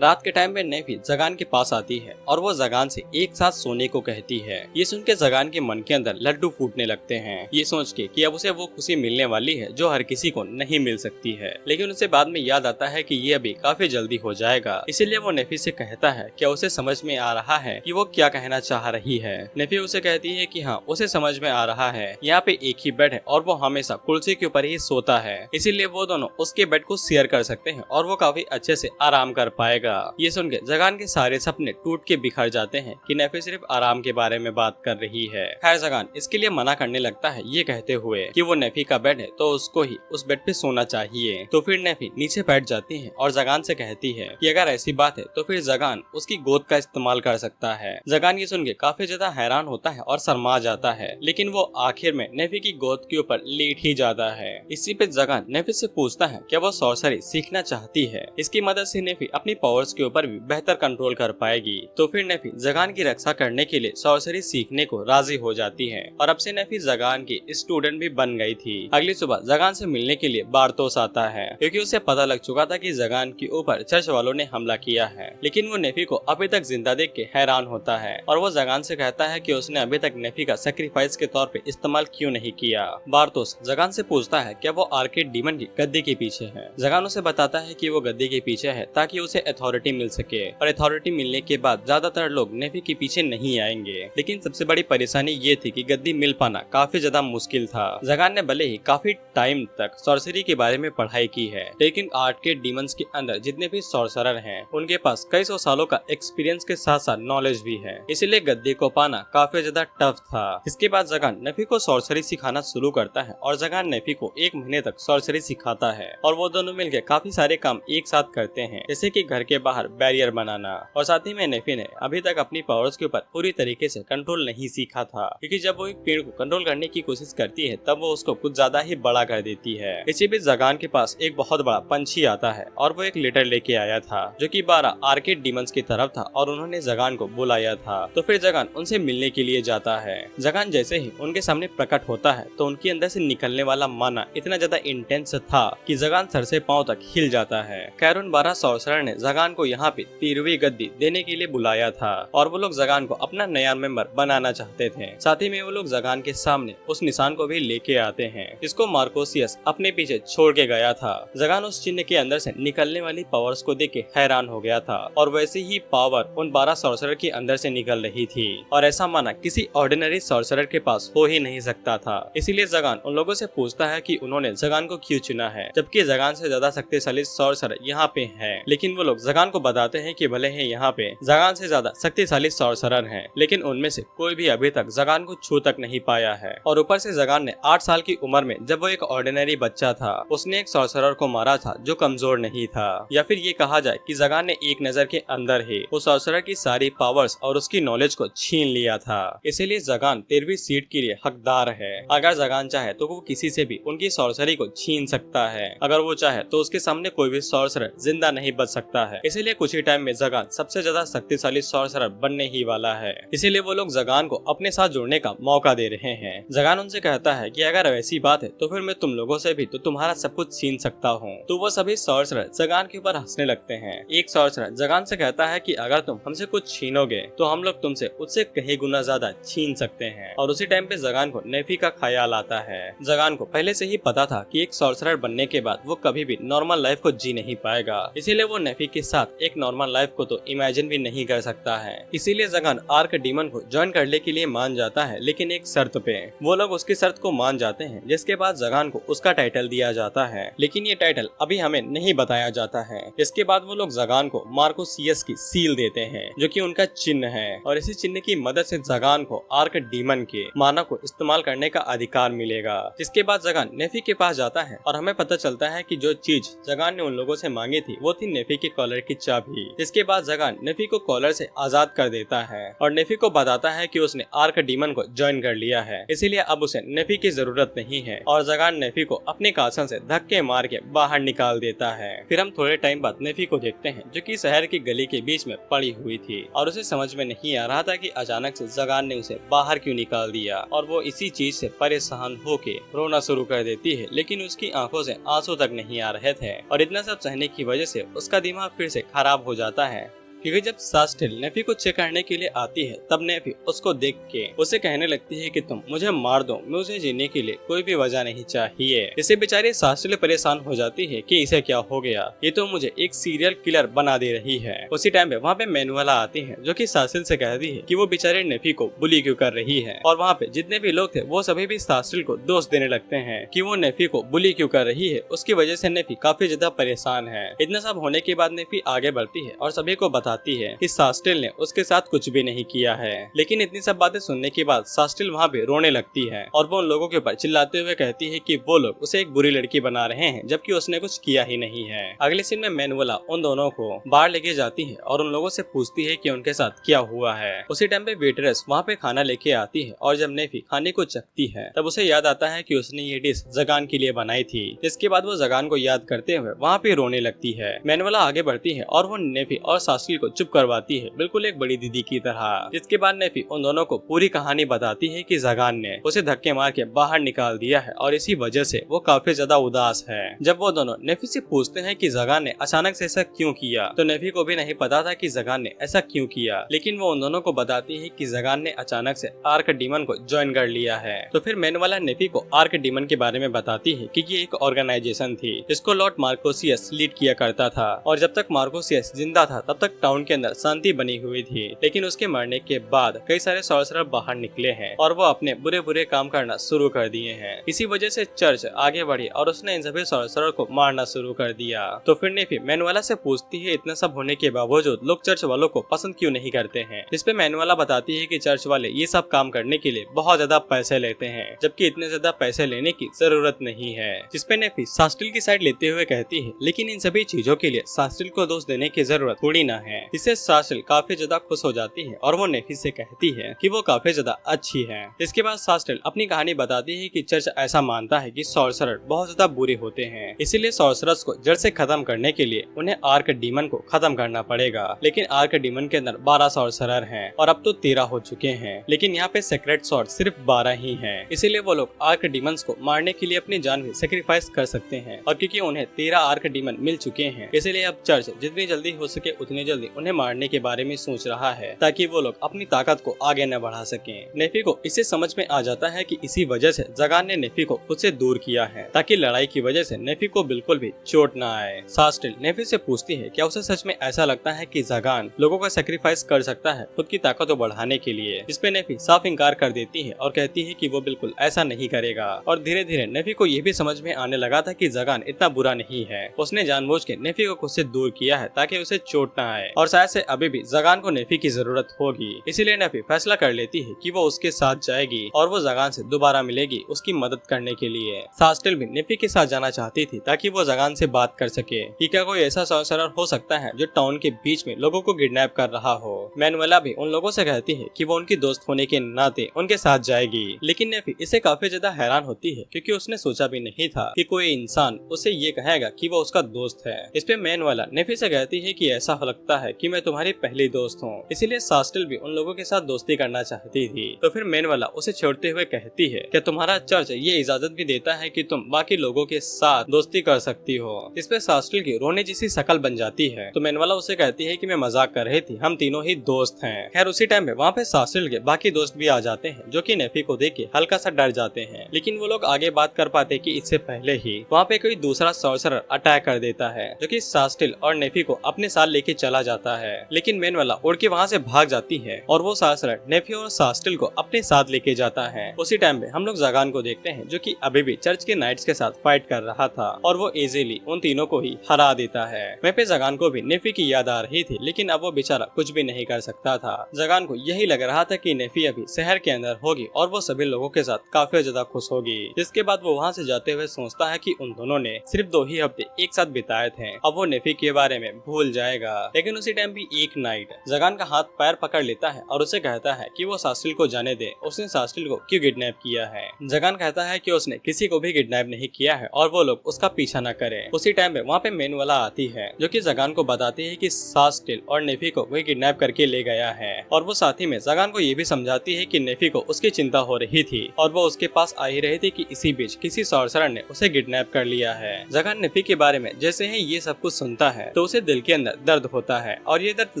रात के टाइम में नेफी जगान के पास आती है और वो जगान से एक साथ सोने को कहती है। ये सुन के जगान के मन के अंदर लड्डू फूटने लगते हैं, ये सोच के कि अब उसे वो खुशी मिलने वाली है जो हर किसी को नहीं मिल सकती है। लेकिन उसे बाद में याद आता है कि ये अभी काफी जल्दी हो जाएगा, इसीलिए वो नेफी से कहता है कि उसे समझ में आ रहा है कि वो क्या कहना चाह रही है। नेफी उसे कहती है कि हाँ, उसे समझ में आ रहा है, यहाँ पे एक ही बेड है और वो हमेशा कुर्सी के ऊपर ही सोता है, इसीलिए वो दोनों उसके बेड को शेयर कर सकते हैं और वो काफी अच्छे से आराम कर पाएगा। ये सुन के जगान के सारे सपने टूट के बिखर जाते हैं कि नेफी सिर्फ आराम के बारे में बात कर रही है। खैर जगान इसके लिए मना करने लगता है, ये कहते हुए कि वो नेफी का बेड है तो उसको ही उस बेड पे सोना चाहिए। तो फिर नेफी नीचे बैठ जाती है और जगान से कहती है कि अगर ऐसी बात है तो फिर जगान उसकी गोद का इस्तेमाल कर सकता है। जगान ये सुन के काफी ज्यादा हैरान होता है और शर्मा जाता है, लेकिन वो आखिर में नेफी की गोद के ऊपर लेट ही जाता है। इसी पे जगान नेफी से पूछता है कि वो सॉर्सरी सीखना चाहती है, इसकी मदद से नेफी अपनी पावर्स के ऊपर भी बेहतर कंट्रोल कर पाएगी। तो फिर नेफी जगान की रक्षा करने के लिए सॉर्सरी सीखने को राजी हो जाती है और अब से नेफी जगान की स्टूडेंट भी बन गई थी। अगली सुबह जगान से मिलने के लिए बारतोस आता है, क्योंकि उसे पता लग चुका था कि जगान के ऊपर चर्च वालों ने हमला किया है। लेकिन वो नेफी को अभी तक जिंदा देख के हैरान होता है और वो जगान से कहता है कि उसने अभी तक नेफी का सेक्रीफाइस के तौर पे इस्तेमाल क्यों नहीं किया। बारतोस जगान से पूछता है क्या वो आर्केड डीमन की गद्दी के पीछे है। जगान उसे बताता है कि वो गद्दी के पीछे है ताकि उसे अथॉरिटी मिल सके, और अथॉरिटी मिलने के बाद ज्यादातर लोग नेफी के पीछे नहीं आएंगे। लेकिन सबसे बड़ी परेशानी ये थी कि गद्दी मिल पाना काफी ज्यादा मुश्किल था। जगान ने भले ही काफी टाइम तक सॉर्सरी के बारे में पढ़ाई की है, लेकिन आर्केड डीमंस के अंदर जितने भी सॉर्सरर हैं उनके पास कई सौ सालों का एक्सपीरियंस के साथ साथ नॉलेज भी है, इसलिए गद्दी को पाना काफी ज्यादा टफ था। इसके बाद जगान नेफी को सॉर्सरी सिखाना शुरू करता है और जगान नेफी को 1 महीने तक सॉर्सरी सिखाता है और वो दोनों मिलकर काफी सारे काम एक साथ करते हैं, जैसे कि घर के बाहर बैरियर बनाना। और साथ ही में नेफी ने अभी तक अपनी पावर्स के ऊपर पूरी तरीके से कंट्रोल नहीं सीखा था, क्योंकि जब वो एक पेड़ को कंट्रोल करने की कोशिश करती है तब वो उसको कुछ ज्यादा ही बड़ा कर देती है। इसी बीच जगान के पास एक बहुत बड़ा पंछी आता है और वो एक लेटर लेके आया था जो कि 12 आर्केड डीमंस की तरफ था और उन्होंने जगान को बुलाया था। तो फिर जगान उनसे मिलने के लिए जाता है। जगान जैसे ही उनके सामने प्रकट होता है तो उनके अंदर से निकलने वाला माना इतना ज्यादा इंटेंस था कि जगान सर से पांव तक हिल जाता है। खैर उन 12 सॉर्सरर ने जगान को यहाँ पे 13वीं गद्दी देने के लिए बुलाया था और वो लोग जगान को अपना नया मेंबर बनाना चाहते थे। साथ ही में वो लोग जगान के सामने उस निशान को भी लेके आते हैं, इसको मार्कोसियस अपने पीछे छोड़ के गया था। जगान उस चिन्ह के अंदर से निकलने वाली पावर्स को देख के हैरान हो गया था और वैसे ही पावर उन 12 सॉर्सरर के अंदर से निकल रही थी और ऐसा माना किसी ऑर्डिनरी सॉर्सरर के पास हो ही नहीं सकता था। इसीलिए जगान उन लोगों से पूछता है कि उन्होंने जगान को क्यों चुना है, जबकि जगान से ज्यादा शक्तिशाली सॉर्सरर यहाँ पे है। लेकिन वो लोग जगान को बताते हैं कि भले ही यहाँ पे जगान से ज्यादा शक्तिशाली सॉर्सरर हैं, लेकिन उनमें से कोई भी अभी तक जगान को छू तक नहीं पाया है। और ऊपर से जगान ने 8 साल की उम्र में जब वो एक ऑर्डिनरी बच्चा था उसने एक सॉर्सरर को मारा था जो कमजोर नहीं था, या फिर ये कहा जाए कि जगान ने एक नजर के अंदर ही उस सॉर्सरर की सारी पावर्स और उसकी नॉलेज को छीन लिया था। इसीलिए जगान 13वीं सीट के लिए हकदार है। अगर जगान चाहे तो वो किसी से भी उनकी सॉर्सरी को छीन सकता है, अगर वो चाहे तो उसके सामने कोई भी सॉर्सरर जिंदा नहीं बच सकता है। इसीलिए कुछ ही टाइम में जगान सबसे ज्यादा शक्तिशाली सॉर्सरर बनने ही वाला है। इसीलिए वो लोग जगान को अपने साथ जुड़ने का मौका दे रहे हैं। जगान उनसे कहता है कि अगर वैसी बात है तो फिर मैं तुम लोगों से भी तो तुम्हारा सब कुछ छीन सकता हूँ। तो वो सभी सॉर्सरर जगान के ऊपर हंसने लगते हैं। एक सॉर्सरर जगान से कहता है कि अगर तुम हमसे कुछ छीनोगे तो हम लोग तुमसे उससे कहीं गुना ज्यादा छीन सकते हैं। और उसी टाइम पे जगान को नेफी का ख्याल आता है। जगान को पहले से ही पता था कि एक सॉर्सरर बनने के बाद वो कभी भी नॉर्मल लाइफ को जी नहीं पाएगा, इसीलिए वो नेफी के साथ एक नॉर्मल लाइफ को तो इमेजिन भी नहीं कर सकता है। इसीलिए जगान आर्क डीमन को ज्वाइन करने के लिए मान जाता है, लेकिन एक शर्त पे। वो लोग उसकी शर्त को मान जाते हैं, जिसके बाद जगान को उसका टाइटल दिया जाता है, लेकिन ये टाइटल अभी हमें नहीं बताया जाता है। इसके बाद वो लोग जगान को मार्कोसियस की सील देते हैं जो कि उनका चिन्ह है, और इसी चिन्ह की मदद से जगान को आर्क डीमन के माना को इस्तेमाल करने का अधिकार मिलेगा। इसके बाद जगान नेफी के पास जाता है और हमें पता चलता है कि जो चीज जगान ने उन लोगों से मांगी थी वो थी नेफी के कॉलर की चाबी। इसके बाद जगान नेफी को कॉलर से आजाद कर देता है और नेफी को बताता है कि उसने आर्क डीमन को ज्वाइन कर लिया है, इसीलिए अब उसे नेफी की जरूरत नहीं है। और जगान नेफी को अपने कासल से धक्के मार के बाहर निकाल देता है। फिर हम थोड़े टाइम बाद नेफी को देखते हैं जो कि शहर की गली के बीच में पड़ी हुई थी और उसे समझ में नहीं आ रहा था कि अचानक से जगान ने उसे बाहर क्यों निकाल दिया, और वो इसी चीज से परेशान होके रोना शुरू कर देती है, लेकिन उसकी आंखों से आंसू तक नहीं आ रहे थे और इतना सब सहने की वजह से उसका दिमाग फिर से खराब हो जाता है, क्योंकि जब सास्टिल नेफी को चेक करने के लिए आती है तब नेफी उसको देख के उसे कहने लगती है कि तुम मुझे मार दो, मुझे जीने के लिए कोई भी वजह नहीं चाहिए। इसे बेचारी सास्टिल परेशान हो जाती है कि इसे क्या हो गया, ये तो मुझे एक सीरियल किलर बना दे रही है। उसी टाइम पे वहाँ पे मैनुअला आती है जो कि सास्टिल से कहती है कि वो बेचारे नेफी को बुली क्यों कर रही है, और वहाँ पे जितने भी लोग थे वो सभी भी सास्टिल को दोष देने लगते हैं कि वो नेफी को बुली क्यों कर रही है। उसकी वजह से नेफी काफी ज्यादा परेशान है। इतना सब होने के बाद नेफी आगे बढ़ती है और सभी को बताती है कि सास्टिल ने उसके साथ कुछ भी नहीं किया है। लेकिन इतनी सब बातें सुनने के बाद सास्टिल वहाँ पे रोने लगती है और वो उन लोगों के ऊपर चिल्लाते हुए कहती है कि वो लोग उसे एक बुरी लड़की बना रहे हैं जबकि उसने कुछ किया ही नहीं है। अगले सीन में मैनुअला उन दोनों को बाहर लेके जाती है और उन लोगों से पूछती है कि उनके साथ क्या हुआ है। उसी टाइम पे वेटरेस वहाँ पे खाना लेके आती है और जब नेफी खाने को चखती है तब उसे याद आता है कि उसने ये डिश जगान के लिए बनाई थी। इसके बाद वो जगान को याद करते हुए वहाँ पे रोने लगती है। मैनुअला आगे बढ़ती है और वो नेफी और सास्टिल को चुप करवाती है, बिल्कुल एक बड़ी दीदी की तरह। जिसके बाद नेफी उन दोनों को पूरी कहानी बताती है कि जगान ने उसे धक्के मार के बाहर निकाल दिया है और इसी वजह से वो काफी ज्यादा उदास है। जब वो दोनों नेफी से पूछते हैं कि जगान ने अचानक से ऐसा क्यों किया, तो नेफी को भी नहीं पता था कि जगान ने ऐसा क्यों किया, लेकिन वो उन दोनों को बताती है कि जगान ने अचानक से आर्क डीमन को ज्वाइन कर लिया है। तो फिर मैनुअला नेफी को आर्क डीमन के बारे में बताती है कि ये एक ऑर्गेनाइजेशन थी जिसको लॉर्ड मार्कोसियस लीड किया करता था, और जब तक मार्कोसियस जिंदा था तब तक टाउन के अंदर शांति बनी हुई थी। लेकिन उसके मरने के बाद कई सारे सॉर्सरर बाहर निकले हैं और वो अपने बुरे बुरे काम करना शुरू कर दिए हैं। इसी वजह से चर्च आगे बढ़ी और उसने इन सभी सॉर्सरर को मारना शुरू कर दिया। तो फिर नेफी मैनुअला से पूछती है इतना सब होने के बावजूद लोग चर्च वालों को पसंद क्यों नहीं करते हैं। इस पे मैनुअला बताती है कि चर्च वाले ये सब काम करने के लिए बहुत ज्यादा पैसे लेते हैं, जबकि इतने ज्यादा पैसे लेने की जरूरत नहीं है। जिसपे नेफी सास्टिल की साइड लेते हुए कहती है लेकिन इन सभी चीजों के लिए सास्टिल को दोष देने की जरूरत थोड़ी ना है। इससे सास्टिल काफी ज्यादा खुश हो जाती है और वो नेफी से कहती है कि वो काफी ज्यादा अच्छी है। इसके बाद सास्टिल अपनी कहानी बताती है कि चर्च ऐसा मानता है कि सॉर्सरर बहुत ज्यादा बुरे होते हैं, इसीलिए सॉर्सरर्स को जड़ से खत्म करने के लिए उन्हें आर्क डीमन को खत्म करना पड़ेगा। लेकिन आर्क डीमन के अंदर 12 सॉर्सरर हैं और अब तो 13 हो चुके हैं, लेकिन यहाँ पे सेक्रेट सॉर्ड सिर्फ 12 ही हैं। इसीलिए वो लोग आर्क डीमंस को मारने के लिए अपनी जान भी सेक्रीफाइस कर सकते हैं, और क्योंकि उन्हें 13 आर्क डीमन मिल चुके हैं इसीलिए अब चर्च जितनी जल्दी हो सके उतनी जल्दी उन्हें मारने के बारे में सोच रहा है ताकि वो लोग अपनी ताकत को आगे न बढ़ा सकें। नेफी को इससे समझ में आ जाता है कि इसी वजह से जगान ने नेफी को खुद से दूर किया है ताकि लड़ाई की वजह से नेफी को बिल्कुल भी चोट न आए। सास्टिल नेफी से पूछती है क्या उसे सच में ऐसा लगता है कि जगान लोगों का सेक्रीफाइस कर सकता है खुद की ताकत को बढ़ाने के लिए। इस पे नेफी साफ इंकार कर देती है और कहती है कि वो बिल्कुल ऐसा नहीं करेगा। और धीरे धीरे नेफी को ये भी समझ में आने लगा था कि जगान इतना बुरा नहीं है, उसने जानबूझ के नेफी को खुद से दूर किया है ताकि उसे चोट न आए, और शायद से अभी भी जगान को नेफी की जरूरत होगी। इसीलिए नेफी फैसला कर लेती है कि वो उसके साथ जाएगी और वो जगान से दोबारा मिलेगी उसकी मदद करने के लिए। सास्टिल भी नेफी के साथ जाना चाहती थी ताकि वो जगान से बात कर सके कि क्या कोई ऐसा सॉर्सरर हो सकता है जो टाउन के बीच में लोगों को किडनैप कर रहा हो। मैनुअला भी उन लोगों से कहती है कि वो उनकी दोस्त होने के नाते उनके साथ जाएगी, लेकिन नेफी इसे काफी ज्यादा हैरान होती है क्योंकि उसने सोचा भी नहीं था कि कोई इंसान उसे ये कहेगा कि वो उसका दोस्त है। इस पे मैनुअला नेफी से कहती है कि ऐसा लगता है कि मैं तुम्हारी पहली दोस्त हूँ, इसीलिए सास्टिल भी उन लोगों के साथ दोस्ती करना चाहती थी। तो फिर मैनुअला उसे छोड़ते हुए कहती है कि तुम्हारा चर्च ये इजाजत भी देता है कि तुम बाकी लोगों के साथ दोस्ती कर सकती हो। इस पे सास्टिल की रोने जैसी शक्ल बन जाती है। तो मैनुअला उसे कहती है कि मैं मजाक कर रही थी, हम तीनों ही दोस्त हैं। खैर उसी टाइम पे वहाँ पे सास्टिल के बाकी दोस्त भी आ जाते हैं जो कि नेफी को देख के हल्का सा डर जाते हैं, लेकिन वो लोग आगे बात कर पाते कि इससे पहले ही वहाँ पे कोई दूसरा सॉर्सरर अटैक कर देता है जो कि सास्टिल और नेफी को अपने साथ लेके चला जाता है। लेकिन मैनुअला उड़ के वहाँ से भाग जाती है और वो सॉर्सरर नेफी और सास्टिल को अपने साथ लेके जाता है। उसी टाइम पे हम लोग जगान को देखते हैं जो कि अभी भी चर्च के नाइट्स के साथ फाइट कर रहा था और वो इजीली उन तीनों को ही हरा देता है। वहीं पे जगान को भी नेफी की याद आ रही थी, लेकिन अब वो बेचारा कुछ भी नहीं कर सकता था। जगान को यही लग रहा था कि नेफी अभी शहर के अंदर होगी और वो सभी लोगों के साथ काफी ज्यादा खुश होगी। जिसके बाद वो वहाँ से जाते हुए सोचता है कि उन दोनों ने सिर्फ 2 ही हफ्ते एक साथ बिताए थे, अब वो नेफी के बारे में भूल जाएगा। लेकिन उसी टाइम भी एक नाइट जगान का हाथ पैर पकड़ लेता है और उसे कहता है कि वो सास्टिल को जाने दे, उसने सास्टिल को क्यों किडनैप किया है। जगान कहता है कि उसने किसी को भी किडनैप नहीं किया है और वो लोग उसका पीछा न करें। उसी टाइम पे वहाँ पे मेनवाला आती है जो कि जगान को बताती है कि सास्टिल और नेफी को वही किडनैप करके ले गया है और वो साथ ही में जगान को ये भी समझाती है कि नेफी को उसकी चिंता हो रही थी और वो उसके पास आ ही रही थी कि इसी बीच किसी सॉर्सरर ने उसे किडनैप कर लिया है। जगान नेफी के बारे में जैसे ही ये सब कुछ सुनता है तो उसे दिल के अंदर दर्द होता है और ये दर्द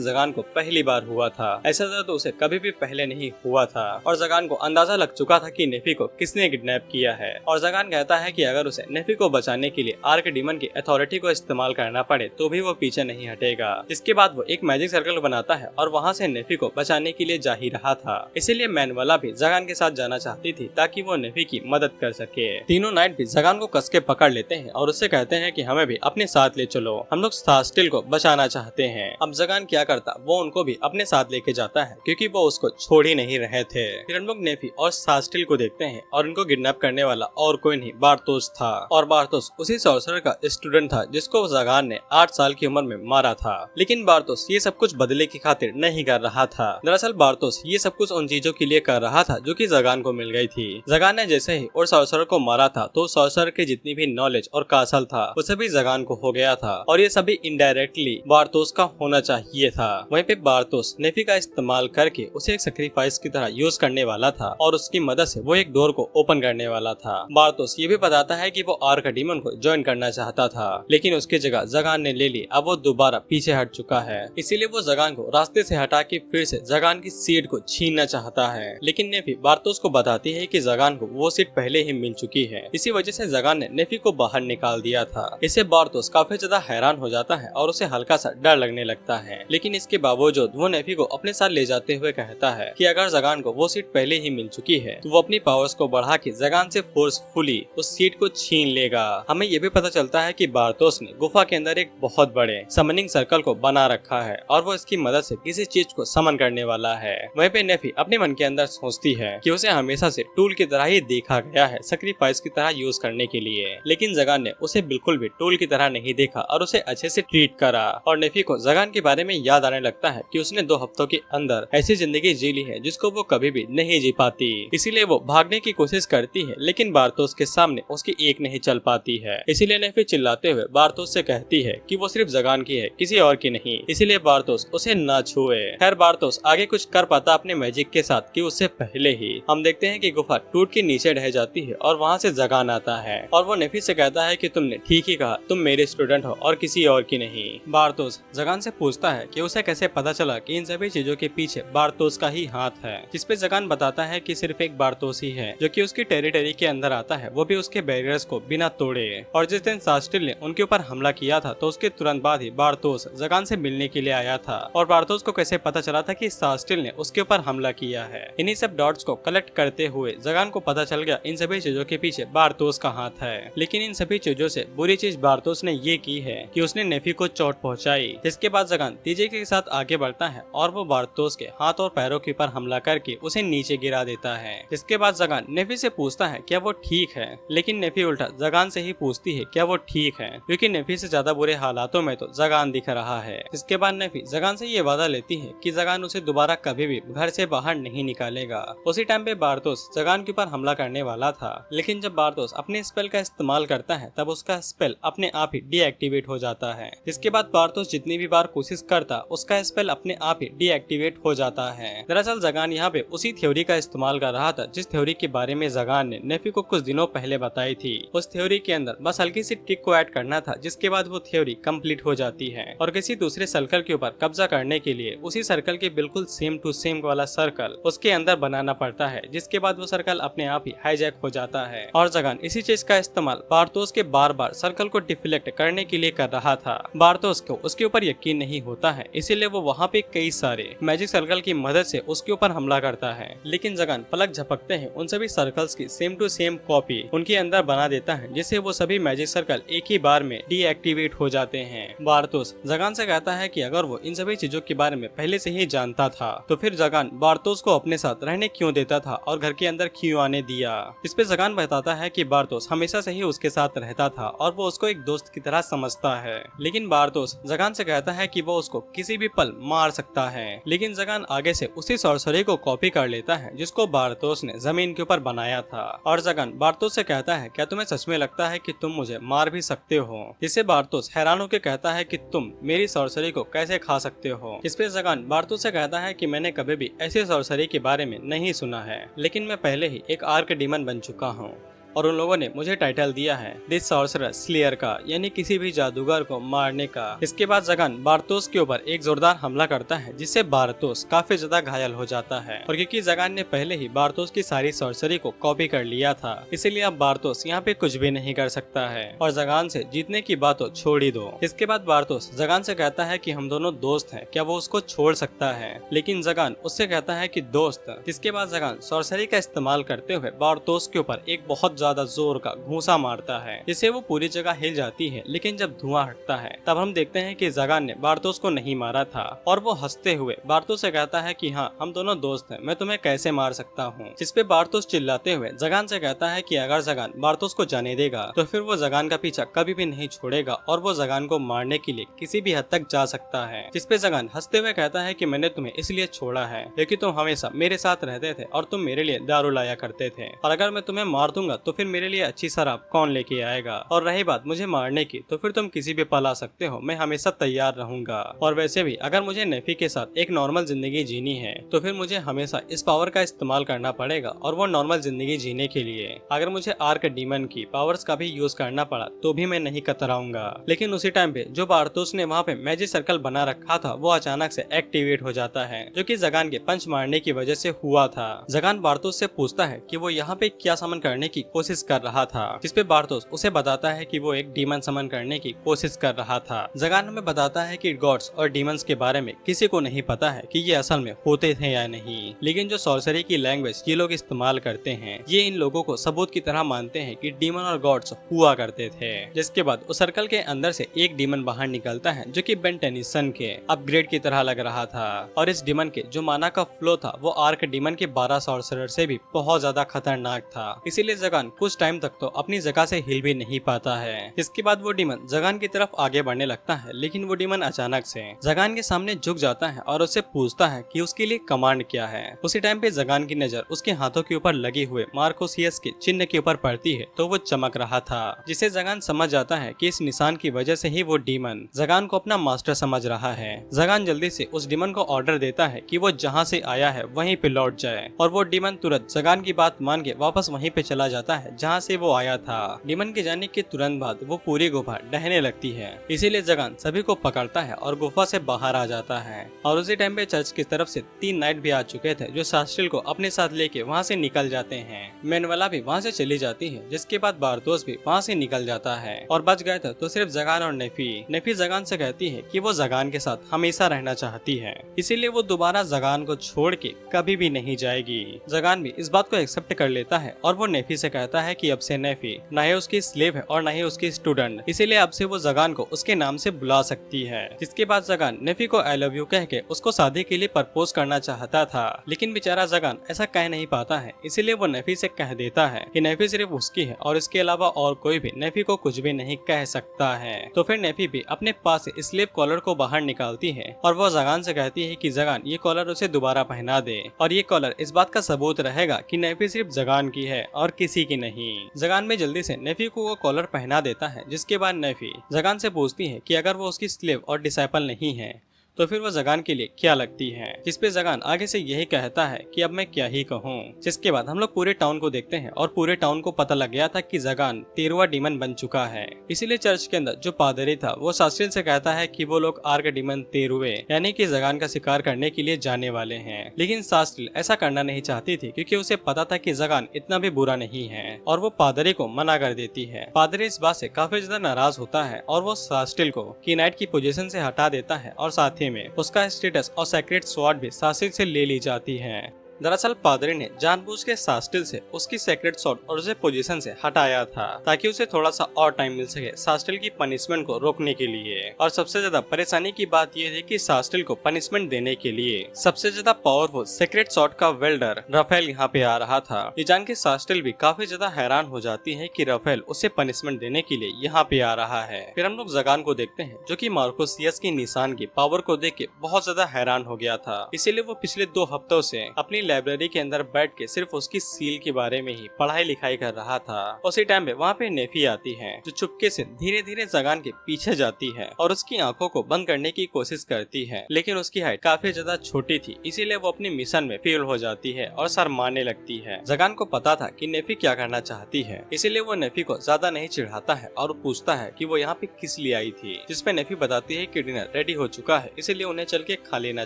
जगान को पहली बार हुआ था। ऐसा दर्द उसे कभी भी पहले नहीं हुआ था और जगान को अंदाजा लग चुका था कि नेफी को किसने किडनैप किया है। और जगान कहता है कि अगर उसे नेफी को बचाने के लिए आर्क डीमन की अथॉरिटी को इस्तेमाल करना पड़े तो भी वो पीछे नहीं हटेगा। इसके बाद वो एक मैजिक सर्कल बनाता है और वहाँ से नेफी को बचाने के लिए जा ही रहा था। इसीलिए मैनवाला भी जगान के साथ जाना चाहती थी ताकि वो नेफी की मदद कर सके। तीनों नाइट भी जगान को कस के पकड़ लेते हैं और उससे कहते हैं कि हमें भी अपने साथ ले चलो, हम लोग सास्टिल को बचाना चाहते हैं। अब जगान क्या करता, वो उनको भी अपने साथ लेके जाता है क्योंकि वो उसको छोड़ ही नहीं रहे थे। फिर हम लोग नेफी और सास्टिल को देखते हैं और उनको किडनैप करने वाला और कोई नहीं बार्थोस था और बार्थोस उसी सॉर्सरर का स्टूडेंट था जिसको जगान ने 8 साल की उम्र में मारा था। लेकिन बार्थोस ये सब कुछ बदले की खातिर नहीं कर रहा था। दरअसल बार्थोस ये सब कुछ उन चीजों के लिए कर रहा था जो कि जगान को मिल गई थी। जगान ने जैसे ही और सॉर्सरर को मारा था तो सॉर्सरर की जितनी भी नॉलेज और कासल था वो सभी जगान को हो गया था और ये सभी इनडायरेक्टली बार्थोस का होना चाहिए था। वहीं पे बार्थोस नेफी का इस्तेमाल करके उसे एक सैक्रिफाइस की तरह यूज करने वाला था और उसकी मदद से वो एक डोर को ओपन करने वाला था। बार्थोस ये भी बताता है कि वो आर्क डीमन को ज्वाइन करना चाहता था लेकिन उसकी जगह जगान ने ले ली। अब वो दोबारा पीछे हट चुका है, इसीलिए वो जगान को रास्ते से हटा के फिर से जगान की सीट को छीनना चाहता है। लेकिन नेफी बार्थोस को बताती है कि जगान को वो सीट पहले ही मिल चुकी है, इसी वजह से जगान ने नेफी को बाहर निकाल दिया था। इससे बार्थोस काफी ज्यादा हैरान हो जाता है और उसे हल्का सा डर लगने लगता है। लेकिन इसके बावजूद वो नेफी को अपने साथ ले जाते हुए कहता है कि अगर जगान को वो सीट पहले ही मिल चुकी है तो वो अपनी पावर्स को बढ़ा के जगान से फोर्सफुली उस सीट को छीन लेगा। हमें ये भी पता चलता है कि बार्थोस ने गुफा के अंदर एक बहुत बड़े समनिंग सर्कल को बना रखा है और वो इसकी मदद से किसी चीज को समन करने वाला है। वहीं पे नेफी अपने मन के अंदर सोचती है कि उसे हमेशा से टूल की तरह ही देखा गया है, सैक्रिफाइस की तरह यूज करने के लिए। लेकिन जगान ने उसे बिल्कुल भी टूल की तरह नहीं देखा और उसे अच्छे से ट्रीट करा। और नेफी को जगान के बारे में याद आने लगता है कि उसने 2 हफ्तों के अंदर ऐसी जिंदगी जी ली है जिसको वो कभी भी नहीं जी पाती। इसीलिए वो भागने की कोशिश करती है लेकिन बार्थोस के सामने उसकी एक नहीं चल पाती है। इसीलिए नेफी चिल्लाते हुए बार्थोस से कहती है कि वो सिर्फ जगान की है, किसी और की नहीं, इसीलिए बार्थोस उसे ना छुए। खैर बार्थोस आगे कुछ कर पाता अपने मैजिक के साथ कि उससे पहले ही हम देखते हैं कि गुफा टूट के नीचे ढह जाती है और वहाँ से जगान आता है और वो नेफी से कहता है कि तुमने ठीक ही कहा, तुम मेरे स्टूडेंट हो और किसी और की नहीं। बार्थोस जगान से पूछता है कि उसे कैसे पता चला कि इन सभी चीजों के पीछे बार्थोस का ही हाथ है, जिसपे जगान बताता है कि सिर्फ एक बार्थोस ही है जो कि उसकी टेरिटरी के अंदर आता है, वो भी उसके बैरियर्स को बिना तोड़े। और जिस दिन सास्टिल ने उनके ऊपर हमला किया था तो उसके तुरंत बाद ही बार्थोस जगान से मिलने के लिए आया था और बार्थोस को कैसे पता चला था कि सास्टिल ने उसके ऊपर हमला किया है। इन्हीं सब डॉट्स को कलेक्ट करते हुए जगान को पता चल गया इन सभी चीजों के पीछे बार्थोस का हाथ है। लेकिन इन सभी चीजों से बुरी चीज बार्थोस ने ये की है कि उसने नेफी को चोट पहुंचाई, जिसके बाद जगान तेजी के साथ आगे बढ़ता है और वो बार्थोस के हाथ और पैरों के ऊपर हमला करके उसे नीचे गिरा देता है। जिसके बाद जगान नेफी से पूछता है क्या वो ठीक है, लेकिन नेफी उल्टा जगान से ही पूछती है क्या वो ठीक है, क्योंकि नेफी से ज्यादा बुरे हालातों में तो जगान दिख रहा है। इसके बाद नेफी जगान से ये वादा लेती है कि जगान उसे दोबारा कभी भी घर से बाहर नहीं निकालेगा। उसी टाइम पे बार्थोस जगान के ऊपर हमला करने वाला था, लेकिन जब बार्थोस अपने स्पेल का इस्तेमाल करता है तब उसका स्पेल अपने आप ही डीएक्टिवेट हो जाता है। जिसके बाद बार्थोस जितनी भी बार कोशिश करता उसका स्पेल अपने आप ही डीएक्टिवेट हो जाता है। दरअसल जगान यहाँ पे उसी थ्योरी का इस्तेमाल कर रहा था जिस थ्योरी के बारे में जगान ने नेफी को कुछ दिनों पहले बताई थी। उस थ्योरी के अंदर बस हल्की सी ट्रिक को ऐड करना था, जिसके बाद वो थ्योरी कंप्लीट हो जाती है और किसी दूसरे सर्कल के ऊपर कब्जा करने के लिए उसी सर्कल के बिल्कुल सेम टू सेम वाला सर्कल उसके अंदर बनाना पड़ता है, जिसके बाद वो सर्कल अपने आप ही हाईजैक हो जाता है। और जगान इसी चीज का इस्तेमाल बार्थोस के बार बार सर्कल को डिफ्लेक्ट करने के लिए कर रहा था। बार्थोस को उसके ऊपर यकीन नहीं होता है, इसीलिए वो वहाँ पे कई सारे मैजिक सर्कल की मदद से उसके ऊपर हमला करता है। लेकिन जगान पलक झपकते हैं उन सभी सर्कल्स की सेम टू सेम कॉपी उनके अंदर बना देता है, जिससे वो सभी मैजिक सर्कल एक ही बार में डीएक्टिवेट हो जाते हैं। बार्थोस जगान से कहता है कि अगर वो इन सभी चीजों के बारे में पहले से ही जानता था तो फिर जगान बार्थोस को अपने साथ रहने क्यों देता था और घर के अंदर क्यों आने दिया। इस पे जगान बताता है कि बार्थोस हमेशा से ही उसके साथ रहता था और वो उसको एक दोस्त की तरह समझता है। लेकिन बार्थोस जगान से कहता है कि वो उसको किसी भी पल मार सकता है, लेकिन जगान आगे से उसी सॉर्सरी को कॉपी कर लेता है जिसको बार्थोस ने जमीन के ऊपर बनाया था। और जगान बार्थोस से कहता है, क्या तुम्हें सच में लगता है कि तुम मुझे मार भी सकते हो? जिससे बार्थोस हैरान होकर कहता है कि तुम मेरी सॉर्सरी को कैसे खा सकते हो? इस पे जगान बार्थोस से कहता है कि मैंने कभी भी ऐसी सॉर्सरी के बारे में नहीं सुना है, लेकिन मैं पहले ही एक आर्क डीमन बन चुका हूँ और उन लोगों ने मुझे टाइटल दिया है दिस सॉर्सरर स्लेयर का, यानी किसी भी जादूगर को मारने का। इसके बाद जगान बार्थोस के ऊपर एक जोरदार हमला करता है जिससे बार्थोस काफी ज्यादा घायल हो जाता है। और क्योंकि जगान ने पहले ही बार्थोस की सारी सॉर्सरी को कॉपी कर लिया था, इसीलिए अब बार्थोस यहाँ पे कुछ भी नहीं कर सकता है और जगान से जीतने की बात तो छोड़ ही दो। इसके बाद बार्थोस जगान से कहता है कि हम दोनों दोस्त हैं, क्या वो उसको छोड़ सकता है? लेकिन जगान उससे कहता है कि दोस्त। इसके बाद जगान सॉर्सरी का इस्तेमाल करते हुए बार्थोस के ऊपर एक बहुत ज्यादा जोर का घूंसा मारता है जिससे वो पूरी जगह हिल जाती है। लेकिन जब धुआं हटता है तब हम देखते हैं कि जगान ने बार्थोस को नहीं मारा था और वो हंसते हुए बार्थोस से कहता है कि हाँ, हम दोनों दोस्त हैं, मैं तुम्हें कैसे मार सकता हूँ? जिसपे बार्थोस चिल्लाते हुए जगान से कहता है कि अगर जगान बार्थोस को जाने देगा तो फिर वो जगान का पीछा कभी भी नहीं छोड़ेगा और वो जगान को मारने के लिए किसी भी हद तक जा सकता है। जिसपे जगान हंसते हुए कहता है कि मैंने तुम्हें इसलिए छोड़ा है क्योंकि तुम हमेशा मेरे साथ रहते थे और तुम मेरे लिए दारू लाया करते थे, और अगर मैं तुम्हें मार दूंगा तो फिर मेरे लिए अच्छी शराब कौन लेके आएगा? और रही बात मुझे मारने की, तो फिर तुम किसी भी पल आ सकते हो, मैं हमेशा तैयार रहूंगा। और वैसे भी अगर मुझे नेफी के साथ एक नॉर्मल जिंदगी जीनी है तो फिर मुझे हमेशा इस पावर का इस्तेमाल करना पड़ेगा, और वो नॉर्मल जिंदगी जीने के लिए अगर मुझे आर्क डीमन की पावर्स का भी यूज करना पड़ा तो भी मैं नहीं कतराऊंगा। लेकिन उसी टाइम पे जो बार्थोस ने वहाँ पे मैजिक सर्कल बना रखा था वो अचानक से एक्टिवेट हो जाता है, जो कि जगान के पंच मारने की वजह से हुआ था। जगान बार्थोस से पूछता है कि वो यहाँ पे क्या समन करने की कोशिश कर रहा था, जिसपे बार्थोस उसे बताता है कि वो एक डीमन समन करने की कोशिश कर रहा था। जगान हमें बताता है कि गॉड्स और डीमंस के बारे में किसी को नहीं पता है कि ये असल में होते थे या नहीं, लेकिन जो सॉर्सरी की लैंग्वेज ये लोग इस्तेमाल करते हैं ये इन लोगों को सबूत की तरह मानते हैं कि डीमन और गॉड्स हुआ करते थे। जिसके बाद उस सर्कल के अंदर से एक डीमन बाहर निकलता है जो कि बेन टेनिसन के अपग्रेड की तरह लग रहा था, और इस डीमन के जो माना का फ्लो था वो आर्क डीमन के 12 सॉर्सरर से भी बहुत ज्यादा खतरनाक था। इसीलिए जगान कुछ टाइम तक तो अपनी जगह से हिल भी नहीं पाता है। इसके बाद वो डीमन जगान की तरफ आगे बढ़ने लगता है, लेकिन वो डीमन अचानक से जगान के सामने झुक जाता है और उससे पूछता है कि उसके लिए कमांड क्या है। उसी टाइम पे जगान की नजर उसके हाथों के ऊपर लगे हुए मार्कोसियस के चिन्ह के ऊपर पड़ती है तो वो चमक रहा था, जिसे जगान समझ जाता है कि इस निशान की वजह से ही वो डीमन जगान को अपना मास्टर समझ रहा है। जगान जल्दी से उस डीमन को ऑर्डर देता है कि वो जहाँ से आया है वहीं पे लौट जाए, और वो डीमन तुरंत जगान की बात मान के वापस वहीं पे चला जाता है जहाँ से वो आया था। डीमन के जाने के तुरंत बाद वो पूरी गुफा ढहने लगती है, इसीलिए जगान सभी को पकड़ता है और गुफा से बाहर आ जाता है। और उसी टाइम पे चर्च की तरफ से 3 नाइट भी आ चुके थे जो सास्टिल को अपने साथ लेके वहाँ से निकल जाते हैं। मैनुअला भी वहाँ से चली जाती है, जिसके बाद बार्थोस भी वहाँ से निकल जाता है, और बच गए थे तो सिर्फ जगान और नेफी जगान से कहती है कि वो जगान के साथ हमेशा रहना चाहती है, इसीलिए वो दोबारा जगान को छोड़ के कभी भी नहीं जाएगी। जगान भी इस बात को एक्सेप्ट कर लेता है और वो नेफी से कहता है कि अब से नेफी न ही उसकी स्लेव है और न ही उसकी स्टूडेंट, इसीलिए अब से वो जगान को उसके नाम से बुला सकती है। जिसके बाद जगान नेफी को आई लव यू कह के उसको शादी के लिए प्रपोज करना चाहता था, लेकिन बेचारा जगान ऐसा कह नहीं पाता है, इसीलिए वो नेफी से कह देता है कि नेफी सिर्फ उसकी है और इसके अलावा और कोई भी नेफी को कुछ भी नहीं कह सकता है। तो फिर नेफी भी अपने पास से स्लेव कॉलर को बाहर निकालती है और वो जगान से कहती है कि जगान ये कॉलर उसे दोबारा पहना दे, और ये कॉलर इस बात का सबूत रहेगा कि नेफी सिर्फ जगान की है और किसी की नहीं। जगान में जल्दी से नेफी को वो कॉलर पहना देता है, जिसके बाद नेफी जगान से पूछती है कि अगर वो उसकी स्लेव और डिसाइपल नहीं है तो फिर वो जगान के लिए क्या लगती है, जिसपे जगान आगे से यही कहता है कि अब मैं क्या ही कहूँ। जिसके बाद हम लोग पूरे टाउन को देखते हैं और पूरे टाउन को पता लग गया था कि जगान 13वां डीमन बन चुका है। इसीलिए चर्च के अंदर जो पादरी था वो सास्टिल से कहता है कि वो लोग आर्क डीमन 13वें यानी कि जगान का शिकार करने के लिए जाने वाले हैं, लेकिन सास्टिल ऐसा करना नहीं चाहती थी क्योंकि उसे पता था कि जगान इतना भी बुरा नहीं है, और वो पादरी को मना कर देती है। पादरी इस बात से काफी ज्यादा नाराज होता है और वो सास्टिल को कीनाइट की पोजीशन से हटा देता है और साथ में उसका स्टेटस और सेक्रेट स्वॉर्ड भी सास्टिल से ले ली जाती है। दरअसल पादरी ने जानबूझ के सास्टिल से उसकी सेक्रेट सॉर्ड और उसे पोजीशन से हटाया था ताकि उसे थोड़ा सा और टाइम मिल सके सास्टिल की पनिशमेंट को रोकने के लिए। और सबसे ज्यादा परेशानी की बात यह थी कि सास्टिल को पनिशमेंट देने के लिए सबसे ज्यादा पावरफुल सेक्रेट सॉर्ड का वेल्डर राफेल यहाँ पे आ रहा था। ये जान के सास्टिल भी काफी ज्यादा हैरान हो जाती है कि राफेल उसे पनिशमेंट देने के लिए यहाँ पे आ रहा है। फिर हम लोग जगान को देखते हैं जो कि मार्कोसियस की निशान की पावर को देख के बहुत ज्यादा हैरान हो गया था। इसीलिए वो पिछले 2 हफ्तों से अपनी लाइब्रेरी के अंदर बैठ के सिर्फ उसकी सील के बारे में ही पढ़ाई लिखाई कर रहा था। उसी टाइम पे वहाँ पे नेफी आती है जो चुपके से धीरे धीरे जगान के पीछे जाती है और उसकी आंखों को बंद करने की कोशिश करती है, लेकिन उसकी हाइट काफी ज्यादा छोटी थी, इसीलिए वो अपनी मिशन में फेल हो जाती है और शर्माने लगती है। जगान को पता था कि नेफी क्या करना चाहती है, इसीलिए वो नेफी को ज्यादा नहीं चिढ़ाता है और पूछता है कि वो यहाँ पे किस लिए आई थी, जिसपे नेफी बताती है कि डिनर रेडी हो चुका है, इसीलिए उन्हें चल के खा लेना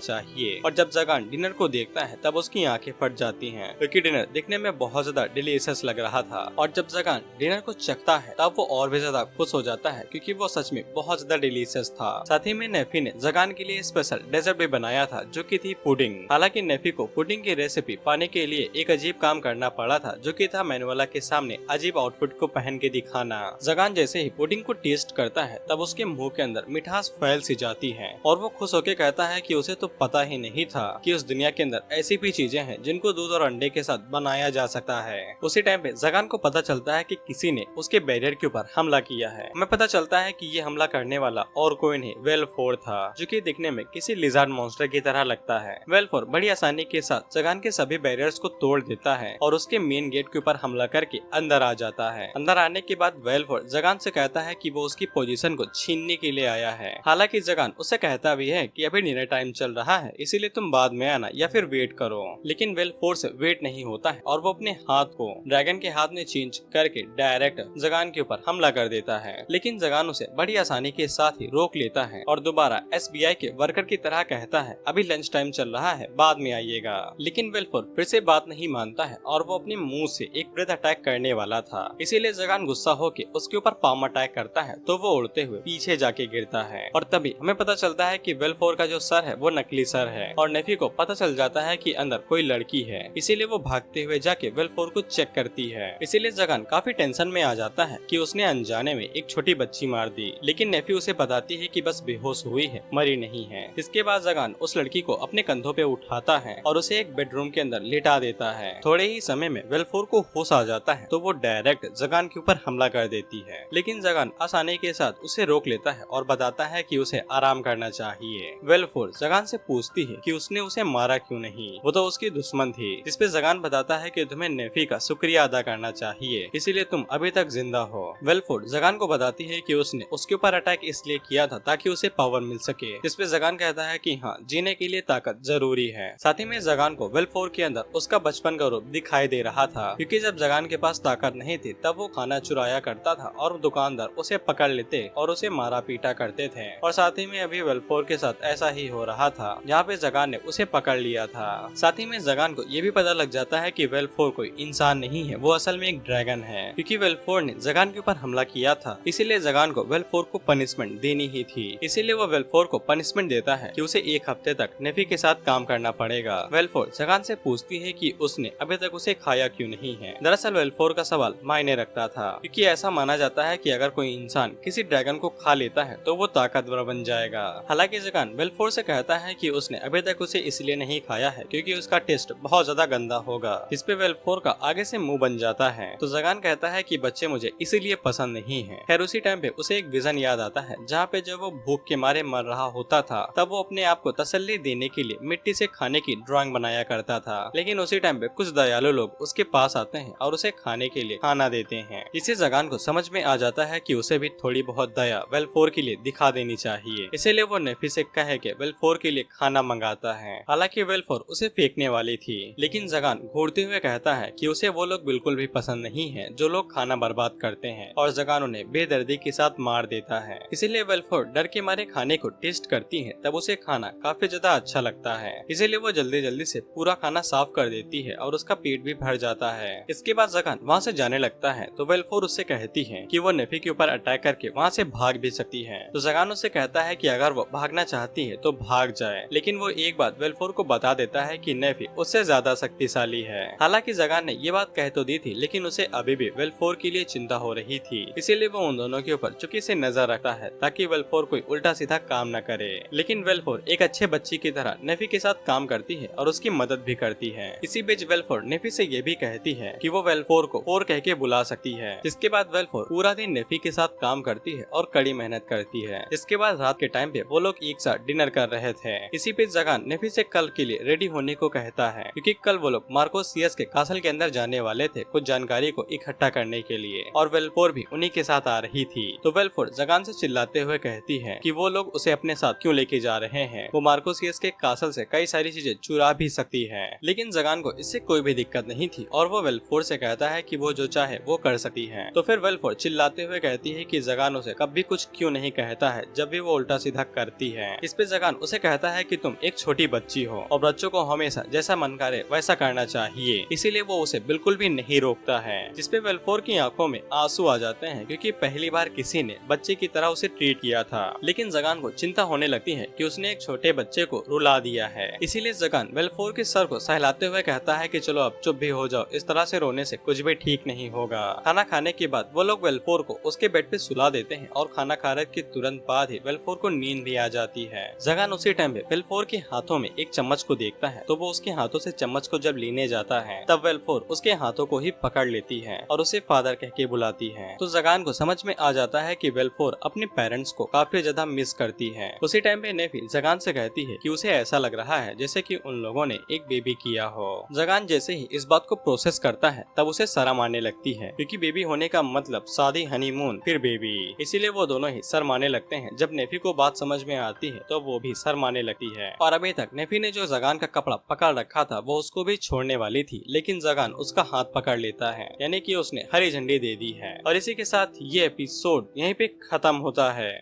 चाहिए। और जब जगान डिनर को देखता है तब उसकी आंखें फट जाती हैं क्योंकि डिनर दिखने में बहुत ज्यादा डिलीशियस लग रहा था। और जब जगान डिनर को चखता है तब वो और भी ज्यादा खुश हो जाता है क्योंकि वो सच में बहुत ज्यादा डिलीशियस था। साथ ही में नेफी ने जगान के लिए स्पेशल डेजर्ट भी बनाया था जो कि थी पुडिंग। हालांकि नेफी को पुडिंग की रेसिपी पाने के लिए एक अजीब काम करना पड़ा था जो कि था मैनुअला के सामने अजीब आउटफिट को पहन के दिखाना। जगान जैसे ही पुडिंग को टेस्ट करता है तब उसके मुंह के अंदर मिठास फैल सी जाती है और वो खुश होकर कहता है कि उसे तो पता ही नहीं था कि उस दुनिया के अंदर ऐसी भी चीजें हैं जिनको दूध और अंडे के साथ बनाया जा सकता है। उसी टाइम पे जगान को पता चलता है कि किसी ने उसके बैरियर के ऊपर हमला किया है। हमें पता चलता है कि ये हमला करने वाला और कोई नहीं वेलफोर था जो कि दिखने में किसी लिजार्ड मॉन्स्टर की तरह लगता है। वेलफोर बड़ी आसानी के साथ जगान के सभी बैरियर्स को तोड़ देता है और उसके मेन गेट के ऊपर हमला करके अंदर आ जाता है। अंदर आने के बाद वेलफोर जगान से कहता है कि वो उसकी पोजीशन को छीनने के लिए आया है। हालांकि जगान उससे कहता भी है कि अभी डिनर टाइम चल रहा है, इसीलिए तुम बाद में आना या फिर वेट करो। लेकिन वेलफोर से वेट नहीं होता है और वो अपने हाथ को ड्रैगन के हाथ में चेंज करके डायरेक्ट जगान के ऊपर हमला कर देता है। लेकिन जगान उसे बड़ी आसानी के साथ ही रोक लेता है और दोबारा एसबीआई के वर्कर की तरह कहता है अभी लंच टाइम चल रहा है, बाद में आइएगा। लेकिन वेलफोर फिर से बात नहीं मानता है और वो अपने मुंह से एक ब्रेथ अटैक करने वाला था, इसीलिए जगान गुस्सा होके उसके ऊपर पाम अटैक करता है तो वो उड़ते हुए पीछे जाके गिरता है। और तभी हमें पता चलता है कि वेलफोर का जो सर है वो नकली सर है और नेफी को पता चल जाता है कि अंदर कोई लड़की है, इसीलिए वो भागते हुए जाके वेलफोर को चेक करती है। इसीलिए जगान काफी टेंशन में आ जाता है कि उसने अनजाने में एक छोटी बच्ची मार दी, लेकिन नेफी उसे बताती है कि बस बेहोश हुई है, मरी नहीं है। इसके बाद जगान उस लड़की को अपने कंधों पे उठाता है और उसे एक बेडरूम के अंदर लिटा देता है। थोड़े ही समय में वेलफोर को होश आ जाता है तो वो डायरेक्ट जगान के ऊपर हमला कर देती है, लेकिन जगान आसानी के साथ उसे रोक लेता है और बताता है कि उसे आराम करना चाहिए। वेलफोर जगान से पूछती है कि उसने उसे मारा क्यों नहीं, वो तो उसकी दुश्मन थी। इस पे जगान बताता है कि तुम्हें नेफी का शुक्रिया अदा करना चाहिए, इसीलिए तुम अभी तक जिंदा हो। वेलफोर जगान को बताती है कि उसने उसके ऊपर अटैक इसलिए किया था ताकि उसे पावर मिल सके। इस पे जगान कहता है कि हाँ, जीने के लिए ताकत जरूरी है। साथ ही में जगान को वेलफोर के अंदर उसका बचपन का रूप दिखाई दे रहा था क्योंकि जब जगान के पास ताकत नहीं थी तब वो खाना चुराया करता था और दुकानदार उसे पकड़ लेते और उसे मारा पीटा करते थे। और साथ ही में अभी वेलफोर के साथ ऐसा ही हो रहा था जहाँ पे जगान ने उसे पकड़ लिया था। साथ ही में जगान को ये भी पता लग जाता है कि वेलफोर कोई इंसान नहीं है, वो असल में एक ड्रैगन है क्योंकि वेलफोर ने जगान के ऊपर हमला किया था, इसीलिए जगान को वेलफोर को पनिशमेंट देनी ही थी। इसीलिए वो वेलफोर को पनिशमेंट देता है कि उसे 1 हफ्ते तक नेफी के साथ काम करना पड़ेगा। वेलफोर जगान से पूछती है कि उसने अभी तक उसे खाया क्यों नहीं है। दरअसल वेलफोर का सवाल मायने रखता था क्योंकि ऐसा माना जाता है कि अगर कोई इंसान किसी ड्रैगन को खा लेता है तो वो ताकतवर बन जाएगा। हालांकि जगान वेलफोर से कहता है कि उसने अभी तक उसे इसलिए नहीं खाया है क्योंकि उसका टेस्ट बहुत ज्यादा गंदा होगा। इस पे वेलफोर का आगे से मुंह बन जाता है तो जगान कहता है कि बच्चे मुझे इसीलिए पसंद नहीं है। खैर उसी टाइम पे उसे एक विजन याद आता है जहाँ पे जब वो भूख के मारे मर रहा होता था तब वो अपने आप को तसल्ली देने के लिए मिट्टी से खाने की ड्राइंग बनाया करता था, लेकिन उसी टाइम पे कुछ दयालु लोग उसके पास आते हैं और उसे खाने के लिए खाना देते हैं। इसे जगान को समझ में आ जाता है कि उसे भी थोड़ी बहुत दया वेलफोर के लिए दिखा देनी चाहिए, इसीलिए वो नेफी से कहे के वेलफोर के लिए खाना मंगाता है। हालांकि वेलफोर उसे फेंकने वाली थी, लेकिन जगान घूरते हुए कहता है कि उसे वो लोग बिल्कुल भी पसंद नहीं है जो लोग खाना बर्बाद करते हैं और जगान उन्हें बेदर्दी के साथ मार देता है। इसीलिए वेलफोर डर के मारे खाने को टेस्ट करती है, तब उसे खाना काफी ज्यादा अच्छा लगता है, इसीलिए वो जल्दी जल्दी से पूरा खाना साफ कर देती है और उसका पेट भी भर जाता है। इसके बाद जगान वहाँ से जाने लगता है तो वेलफोर उससे कहती है कि वो नेफी के ऊपर अटैक करके वहाँ से भाग भी सकती है। तो जगान उससे कहता है कि अगर वो भागना चाहती है तो भाग जाए, लेकिन वो एक बात वेलफोर को बता देता है कि नेफी नेफी उससे ज्यादा शक्तिशाली है। हालांकि जगान ने ये बात कह तो दी थी, लेकिन उसे अभी भी वेलफोर के लिए चिंता हो रही थी। इसीलिए वो उन दोनों के ऊपर चुपके से नजर रखता है ताकि वेलफोर कोई उल्टा सीधा काम न करे। लेकिन वेलफोर एक अच्छे बच्ची की तरह नेफी के साथ काम करती है और उसकी मदद भी करती है। इसी बीच वेलफोर नेफी से ये भी कहती है कि वो वेलफोर को फोर कह के बुला सकती है। जिसके बाद वेलफोर पूरा दिन नेफी के साथ काम करती है और कड़ी मेहनत करती है। इसके बाद रात के टाइम पे वो लोग एक साथ डिनर कर रहे थे। इसी बीच जगान नेफी से कल के लिए रेडी होने को कहता है, क्योंकि कल वो लोग मार्कोसियस के कासल के अंदर जाने वाले थे कुछ जानकारी को इकट्ठा करने के लिए, और वेलफोर भी उन्हीं के साथ आ रही थी। तो वेलफोर जगान से चिल्लाते हुए कहती है कि वो लोग उसे अपने साथ क्यों लेके जा रहे हैं। वो मार्कोसियस के कासल से कई सारी चीजें चुरा भी सकती है। लेकिन जगान को इससे कोई भी दिक्कत नहीं थी और वो वेलफोर से कहता है कि वो जो चाहे वो कर सकती है। तो फिर वेलफोर चिल्लाते हुए कहती है कि जगान उसे कभी कुछ क्यों नहीं कहता है जब भी वो उल्टा सीधा करती है। इस पे जगान उसे कहता है कि तुम एक छोटी बच्ची हो और बच्चों को हमेशा जैसा मन करे वैसा करना चाहिए, इसीलिए वो उसे बिल्कुल भी नहीं रोकता है। जिसपे वेलफोर की आंखों में आंसू आ जाते हैं, क्योंकि पहली बार किसी ने बच्चे की तरह उसे ट्रीट किया था। लेकिन जगान को चिंता होने लगती है कि उसने एक छोटे बच्चे को रुला दिया है। इसीलिए जगान वेलफोर के सर को सहलाते हुए कहता है कि चलो अब चुप भी हो जाओ, इस तरह से रोने से कुछ भी ठीक नहीं होगा। खाना खाने के बाद वो लोग वेलफोर को उसके बेड पे सुला देते हैं और खाना खाने के तुरंत बाद ही वेलफोर को नींद भी आ जाती है। जगान उसी टाइम पे वेलफोर के हाथों में एक चम्मच को देखता है, तो वो उसके हाथों से चम्मच को जब लेने जाता है तब वेलफोर उसके हाथों को ही पकड़ लेती है और उसे फादर कह के बुलाती है। तो जगान को समझ में आ जाता है कि वेलफोर अपने पेरेंट्स को काफी ज्यादा मिस करती है। उसी टाइम पे नेफी जगान से कहती है कि उसे ऐसा लग रहा है जैसे कि उन लोगों ने एक बेबी किया हो। जगान जैसे ही इस बात को प्रोसेस करता है तब उसे शर्म आने लगती है, क्योंकि बेबी होने का मतलब शादी, हनीमून, फिर बेबी। इसीलिए वो दोनों ही शर्माने लगते हैं। जब नेफी को बात समझ में आती है तो वो भी शर्माने लगती है। और अभी तक नेफी ने जो जगान का कपड़ा पकड़ रखा था वो उसको भी छोड़ने वाली थी, लेकिन जगान उसका हाथ पकड़ लेता है, यानी कि उसने हरी झंडी दे दी है। और इसी के साथ ये एपिसोड यहीं पे खत्म होता है।